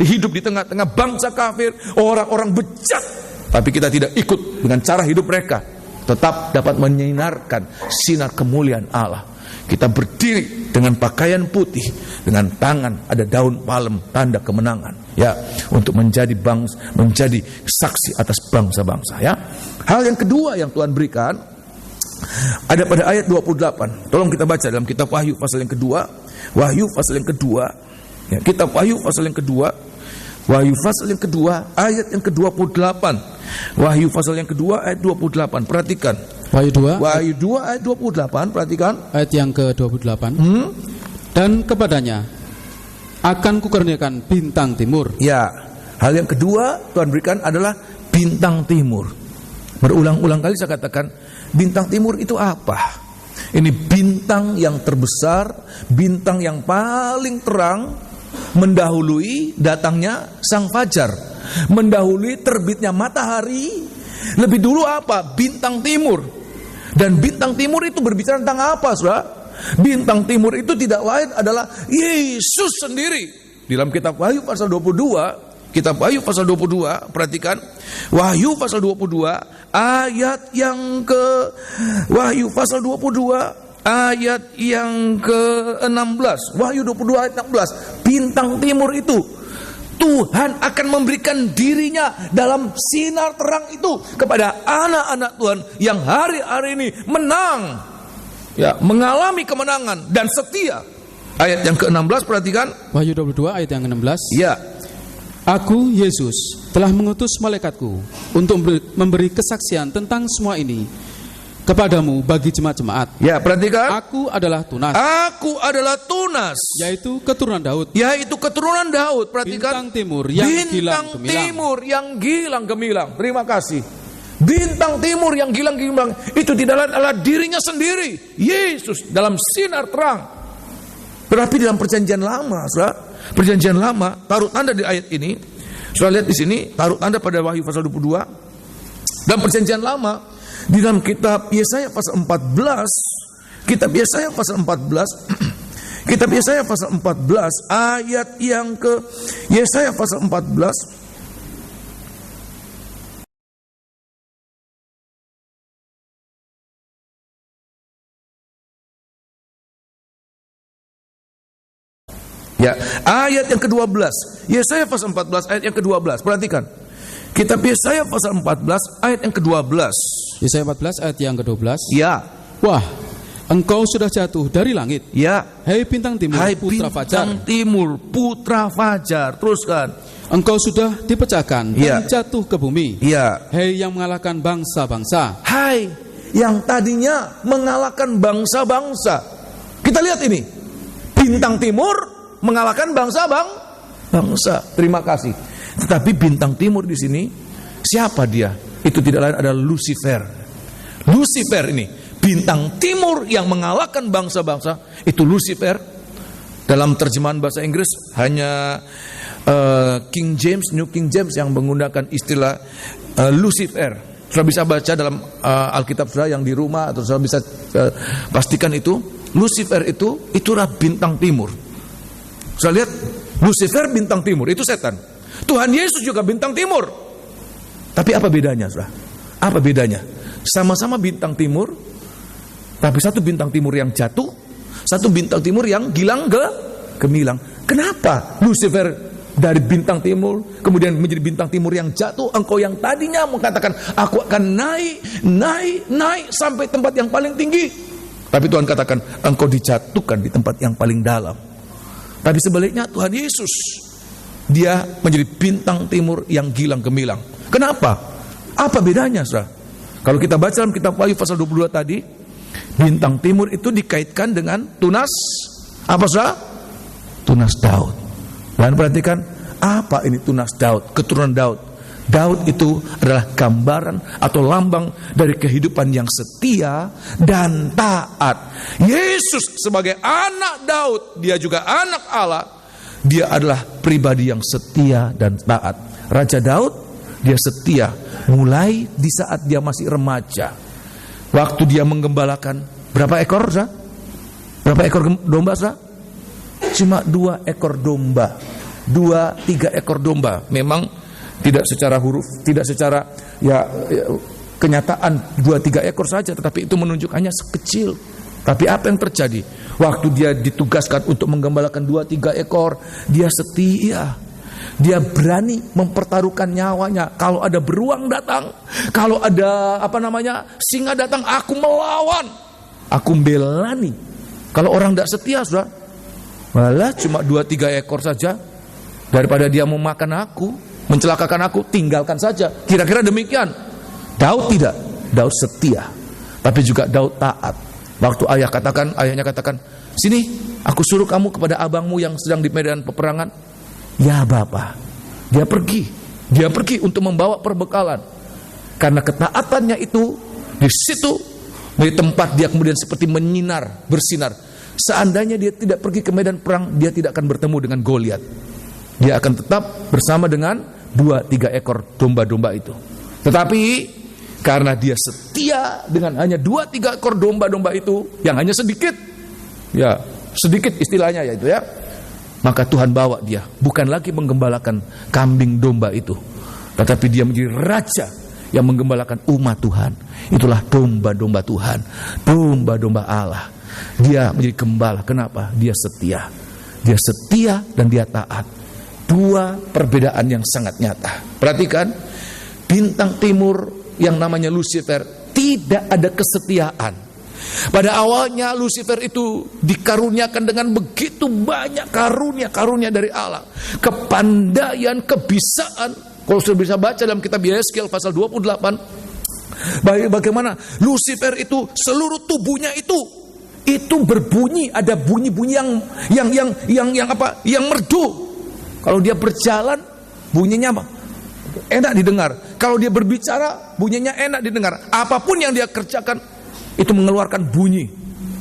hidup di tengah-tengah bangsa kafir, orang-orang bejat, tapi kita tidak ikut dengan cara hidup mereka. Tetap dapat menyinarkan sinar kemuliaan Allah. Kita berdiri dengan pakaian putih, dengan tangan ada daun palem, tanda kemenangan, ya, untuk menjadi saksi atas bangsa-bangsa, ya. Hal yang kedua yang Tuhan berikan ada pada ayat 28. Tolong kita baca dalam kitab Wahyu pasal yang kedua. Wahyu pasal yang kedua, ya, kitab Wahyu pasal yang kedua. Wahyu pasal yang kedua ayat yang ke-28. Wahyu pasal yang kedua ayat 28. Perhatikan. Wahyu 2 ayat 28. Perhatikan ayat yang ke-28. Dan kepadanya akan kukurniakan bintang timur. Ya, hal yang kedua Tuhan berikan adalah bintang timur. Berulang-ulang kali saya katakan, bintang timur itu apa? Ini bintang yang terbesar, bintang yang paling terang, mendahului datangnya sang fajar, mendahului terbitnya matahari. Lebih dulu apa? Bintang timur. Dan bintang timur itu berbicara tentang apa, saudara? Bintang timur itu tidak lain adalah Yesus sendiri. Di dalam kitab Wahyu pasal 22, kitab Wahyu pasal 22, perhatikan. Wahyu pasal 22 ayat yang ke Wahyu pasal 22 ayat yang ke-16. Wahyu 22 ayat 16. Bintang timur itu Tuhan akan memberikan dirinya dalam sinar terang itu kepada anak-anak Tuhan yang hari-hari ini menang, ya, mengalami kemenangan dan setia. Ayat yang ke-16, perhatikan. Wahyu 22 ayat yang ke-16. Ya. Aku, Yesus, telah mengutus malaikatku untuk memberi kesaksian tentang semua ini kepadamu bagi jemaat-jemaat. Ya, perhatikan. Aku adalah Tunas. Aku adalah Tunas, yaitu keturunan Daud. Yaitu keturunan Daud. Perhatikan. Bintang timur yang gilang gemilang. Bintang timur yang gilang gemilang. Terima kasih. Bintang timur yang gilang gemilang itu tidak lain adalah dirinya sendiri, Yesus dalam sinar terang. Berarti dalam perjanjian lama, saudara, perjanjian lama, taruh tanda di ayat ini. Saudara lihat di sini, taruh tanda pada Wahyu pasal 22. Dalam perjanjian lama, di dalam kitab Yesaya pasal 14, kitab Yesaya pasal 14, kitab Yesaya pasal 14 ayat yang ke Yesaya pasal 14 ya, ayat yang ke-12. Yesaya pasal 14 ayat yang ke-12. Perhatikan. Kitab Yesaya pasal 14 ayat yang ke-12. Yesaya 14 ayat yang ke-12. Ya. Wah, engkau sudah jatuh dari langit. Ya. Hai bintang timur, hai putra fajar. Bintang timur, putra fajar. Teruskan. Engkau sudah dipecahkan dan jatuh ke bumi. Ya. Hai yang mengalahkan bangsa-bangsa. Hai yang tadinya mengalahkan bangsa-bangsa. Kita lihat ini. Bintang timur mengalahkan bangsa. Terima kasih. Tetapi bintang timur di sini siapa dia? Itu tidak lain adalah Lucifer. Lucifer ini bintang timur yang mengalahkan bangsa-bangsa. Itu Lucifer. Dalam terjemahan bahasa Inggris hanya King James, New King James yang menggunakan istilah Lucifer. Sudah bisa baca dalam Alkitab sudah yang di rumah, atau sudah bisa pastikan itu. Lucifer itulah bintang timur. Sudah lihat, Lucifer bintang timur, itu setan. Tuhan Yesus juga bintang timur. Tapi apa bedanya, saudara? Apa bedanya? Sama-sama bintang timur, tapi satu bintang timur yang jatuh, satu bintang timur yang gilang gemilang. Kenapa Lucifer dari bintang timur kemudian menjadi bintang timur yang jatuh? Engkau yang tadinya mengatakan aku akan naik sampai tempat yang paling tinggi, tapi Tuhan katakan engkau dijatuhkan di tempat yang paling dalam. Tapi sebaliknya Tuhan Yesus, dia menjadi bintang timur yang gilang gemilang. Kenapa? Apa bedanya, saudara? Kalau kita baca dalam kitab Wahyu pasal 22 tadi, bintang timur itu dikaitkan dengan tunas apa, saudara? Tunas Daud. Dan perhatikan, apa ini tunas Daud? Keturunan Daud. Daud itu adalah gambaran atau lambang dari kehidupan yang setia dan taat. Yesus sebagai anak Daud, dia juga anak Allah. Dia adalah pribadi yang setia dan taat. Raja Daud, dia setia mulai di saat dia masih remaja. Waktu dia menggembalakan berapa ekor, sah? Berapa ekor domba, sah? Cuma 2 ekor domba. 2-3 ekor domba. Memang tidak secara huruf, tidak secara kenyataan 2-3 ekor saja, tetapi itu menunjukkannya sekecil. Tapi apa yang terjadi? Waktu dia ditugaskan untuk menggembalakan 2-3 ekor, dia setia. Dia berani mempertaruhkan nyawanya. Kalau ada beruang datang, kalau ada singa datang, aku melawan, aku belani. Kalau orang tidak setia, sudah, malah cuma 2-3 ekor saja, daripada dia memakan aku, mencelakakan aku, tinggalkan saja. Kira-kira demikian. Daud tidak. Daud setia, tapi juga Daud taat. Waktu ayahnya katakan, sini, aku suruh kamu kepada abangmu yang sedang di medan peperangan. Ya Bapa. Dia pergi untuk membawa perbekalan. Karena ketaatannya itu di situ, di tempat dia kemudian seperti bersinar. Seandainya dia tidak pergi ke medan perang, dia tidak akan bertemu dengan Goliat. Dia akan tetap bersama dengan 2-3 ekor domba-domba itu. Tetapi karena dia setia dengan hanya 2-3 ekor domba-domba itu, yang hanya sedikit, Ya, sedikit istilahnya ya itu ya. Maka Tuhan bawa dia, bukan lagi menggembalakan kambing domba itu, tetapi dia menjadi raja yang menggembalakan umat Tuhan. Itulah domba-domba Tuhan, domba-domba Allah. Dia menjadi gembala. Kenapa? Dia setia. Dia setia dan dia taat. Dua perbedaan yang sangat nyata. Perhatikan, bintang timur yang namanya Lucifer tidak ada kesetiaan. Pada awalnya Lucifer itu dikaruniakan dengan begitu banyak karunia dari Allah. Kepandaian, kebisaan. Kalau sudah bisa baca dalam kitab Yeskiel pasal 28, bagaimana Lucifer itu seluruh tubuhnya itu berbunyi, ada bunyi-bunyi yang merdu. Kalau dia berjalan bunyinya apa? Enak didengar. Kalau dia berbicara bunyinya enak didengar. Apapun yang dia kerjakan itu mengeluarkan bunyi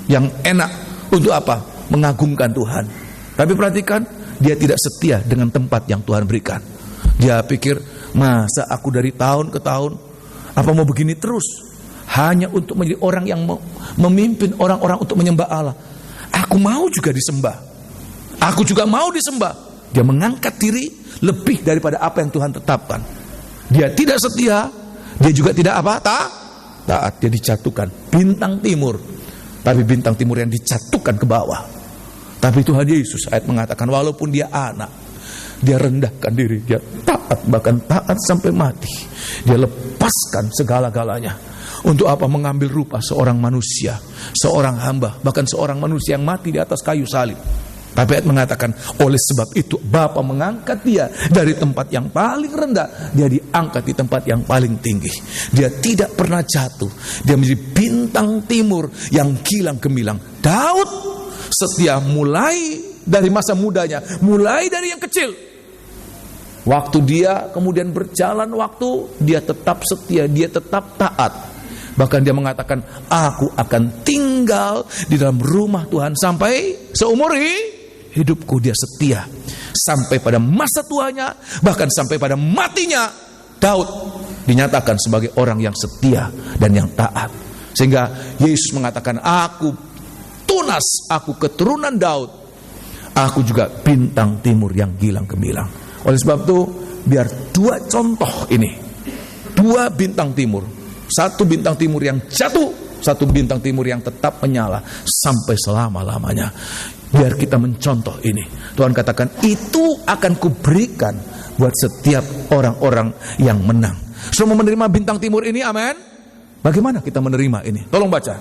yang enak. Untuk apa? Mengagumkan Tuhan. Tapi perhatikan, dia tidak setia dengan tempat yang Tuhan berikan. Dia pikir, masa aku dari tahun ke tahun apa mau begini terus? Hanya untuk menjadi orang yang memimpin orang-orang untuk menyembah Allah. Aku mau juga disembah. Aku juga mau disembah. Dia mengangkat diri lebih daripada apa yang Tuhan tetapkan. Dia tidak setia, dia juga tidak taat. Dia dijatuhkan bintang timur, tapi bintang timur yang dijatuhkan ke bawah. Tapi Tuhan Yesus ayat mengatakan, walaupun dia anak, dia rendahkan diri, dia taat, bahkan taat sampai mati. Dia lepaskan segala-galanya. Untuk apa? Mengambil rupa seorang manusia, seorang hamba, bahkan seorang manusia yang mati di atas kayu salib. Tapi ayat mengatakan, oleh sebab itu Bapa mengangkat dia dari tempat yang paling rendah, dia diangkat di tempat yang paling tinggi. Dia tidak pernah jatuh. Dia menjadi bintang timur yang gilang gemilang. Daud setia mulai dari masa mudanya, mulai dari yang kecil. Waktu dia kemudian berjalan waktu, dia tetap setia, dia tetap taat. Bahkan dia mengatakan, aku akan tinggal di dalam rumah Tuhan sampai seumur hidupku. Dia setia sampai pada masa tuanya, bahkan sampai pada matinya. Daud dinyatakan sebagai orang yang setia dan yang taat. Sehingga Yesus mengatakan, aku tunas, aku keturunan Daud, aku juga bintang timur yang gilang gemilang. Oleh sebab itu, biar dua contoh ini, dua bintang timur, satu bintang timur yang jatuh, satu bintang timur yang tetap menyala sampai selama-lamanya. Biar kita mencontoh ini. Tuhan katakan, itu akan kuberikan buat setiap orang-orang yang menang. Semua menerima bintang timur ini, amin. Bagaimana kita menerima ini? Tolong baca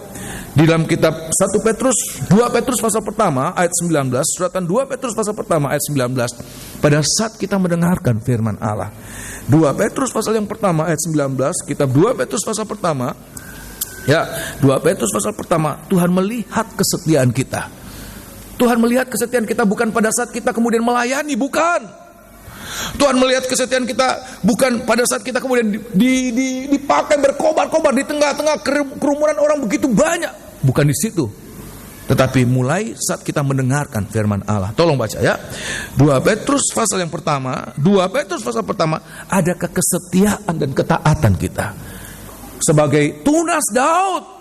di dalam kitab 1 Petrus, 2 Petrus pasal pertama ayat 19, suratan 2 Petrus pasal pertama ayat 19. Pada saat kita mendengarkan firman Allah, 2 Petrus pasal yang pertama ayat 19, kitab 2 Petrus pasal pertama, ya, 2 Petrus pasal pertama, Tuhan melihat kesetiaan kita. Tuhan melihat kesetiaan kita bukan pada saat kita kemudian melayani, bukan. Tuhan melihat kesetiaan kita bukan pada saat kita kemudian dipakai berkobar-kobar di tengah-tengah kerumunan orang begitu banyak. Bukan di situ. Tetapi mulai saat kita mendengarkan firman Allah. Tolong baca ya. 2 Petrus pasal yang pertama, 2 Petrus pasal pertama, adakah kesetiaan dan ketaatan kita sebagai tunas Daud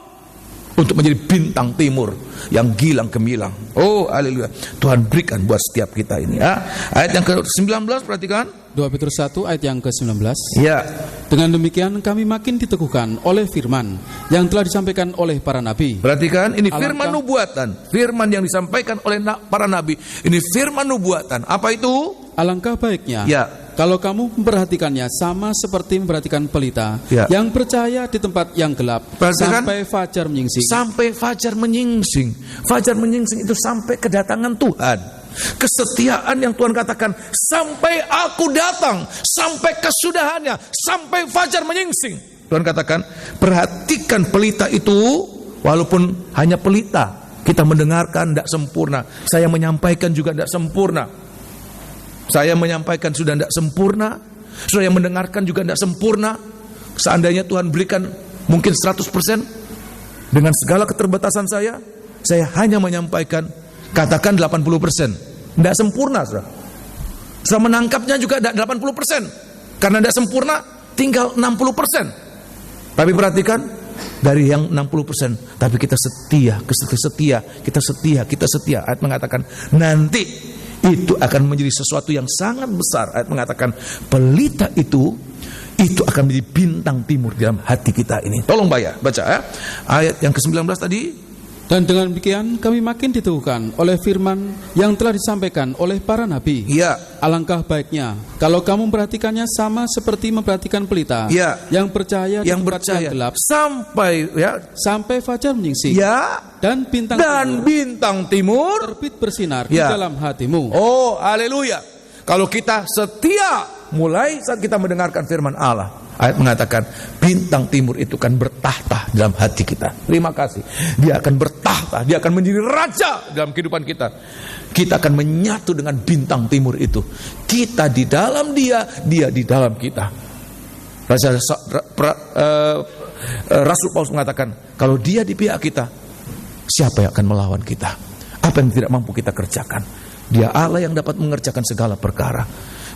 untuk menjadi bintang timur yang gilang gemilang. Oh, haleluya. Tuhan berikan buat setiap kita ini ya. Ayat yang ke-19 perhatikan. 2 Petrus 1 ayat yang ke-19. Ya. Dengan demikian kami makin diteguhkan oleh firman yang telah disampaikan oleh para nabi. Perhatikan, ini firman nubuatan. Firman yang disampaikan oleh para nabi. Ini firman nubuatan. Apa itu? Alangkah baiknya kalau kamu memperhatikannya sama seperti memperhatikan pelita yang percaya di tempat yang gelap. Perhatikan, sampai fajar menyingsing. Sampai fajar menyingsing. Fajar menyingsing itu sampai kedatangan Tuhan. Kesetiaan yang Tuhan katakan, sampai aku datang, sampai kesudahannya, sampai fajar menyingsing. Tuhan katakan, perhatikan pelita itu, walaupun hanya pelita, kita mendengarkan tidak sempurna. Saya menyampaikan juga tidak sempurna. Saya menyampaikan sudah tidak sempurna. Saya mendengarkan juga tidak sempurna. Seandainya Tuhan berikan mungkin 100%, dengan segala keterbatasan saya hanya menyampaikan, katakan 80%. Tidak sempurna, saudara. Saya menangkapnya juga tidak 80%. Karena tidak sempurna, tinggal 60%. Tapi perhatikan, dari yang 60%, tapi kita setia. Ayat mengatakan nanti itu akan menjadi sesuatu yang sangat besar. Ayat mengatakan pelita itu akan menjadi bintang timur di dalam hati kita ini. Tolong baca ya. Ayat yang ke-19 tadi. Dan dengan demikian kami makin diteguhkan oleh firman yang telah disampaikan oleh para nabi. Ya. Alangkah baiknya kalau kamu memperhatikannya sama seperti memperhatikan pelita yang bercahaya di tempat yang gelap sampai fajar menyingsing. Ya. Dan bintang timur terbit bersinar di dalam hatimu. Oh, haleluya. Kalau kita setia mulai saat kita mendengarkan firman Allah, ayat mengatakan bintang timur itu akan bertahta dalam hati kita. Terima kasih. Dia akan bertahta, dia akan menjadi raja dalam kehidupan kita. Kita akan menyatu dengan bintang timur itu. Kita di dalam dia, dia di dalam kita. Rasul Paulus mengatakan, kalau dia di pihak kita, siapa yang akan melawan kita? Apa yang tidak mampu kita kerjakan? Dia Allah yang dapat mengerjakan segala perkara.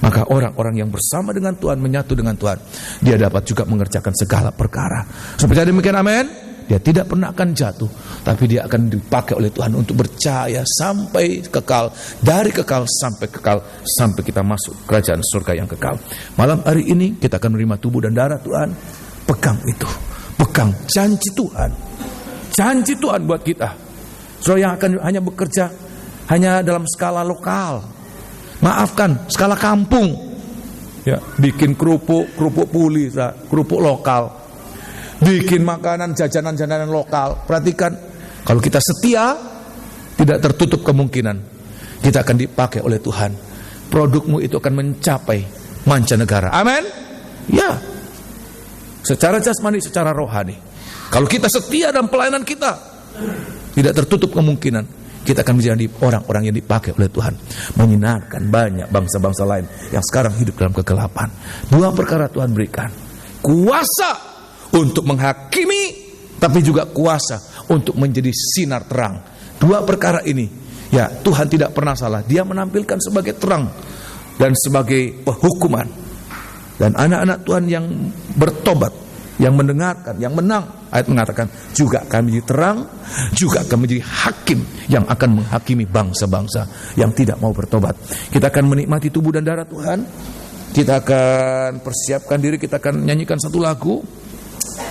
Maka orang-orang yang bersama dengan Tuhan, menyatu dengan Tuhan, dia dapat juga mengerjakan segala perkara. Seperti demikian, amin. Dia tidak pernah akan jatuh, tapi dia akan dipakai oleh Tuhan untuk berjaya sampai kekal, dari kekal sampai kekal, sampai kita masuk kerajaan surga yang kekal. Malam hari ini kita akan menerima tubuh dan darah Tuhan. Pegang itu, pegang janji Tuhan, janji Tuhan buat kita. So yang akan hanya bekerja hanya dalam skala lokal, maafkan skala kampung, ya, bikin kerupuk puli, kerupuk lokal, bikin makanan jajanan lokal. Perhatikan, kalau kita setia, tidak tertutup kemungkinan kita akan dipakai oleh Tuhan. Produkmu itu akan mencapai mancanegara. Amin. Ya, secara jasmani, secara rohani. Kalau kita setia dalam pelayanan kita, tidak tertutup kemungkinan kita akan menjadi orang-orang yang dipakai oleh Tuhan, menyinarkan banyak bangsa-bangsa lain yang sekarang hidup dalam kegelapan. Dua perkara Tuhan berikan, kuasa untuk menghakimi, tapi juga kuasa untuk menjadi sinar terang. Dua perkara ini, ya, Tuhan tidak pernah salah. Dia menampilkan sebagai terang dan sebagai penghukuman. Dan anak-anak Tuhan yang bertobat, yang mendengarkan, yang menang, ayat mengatakan juga akan menjadi terang, juga akan menjadi hakim yang akan menghakimi bangsa-bangsa yang tidak mau bertobat. Kita akan menikmati tubuh dan darah Tuhan. Kita akan persiapkan diri, kita akan nyanyikan satu lagu.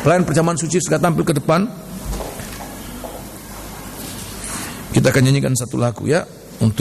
Pelayan perjamuan suci sudah tampil ke depan. Kita akan nyanyikan satu lagu, ya, untuk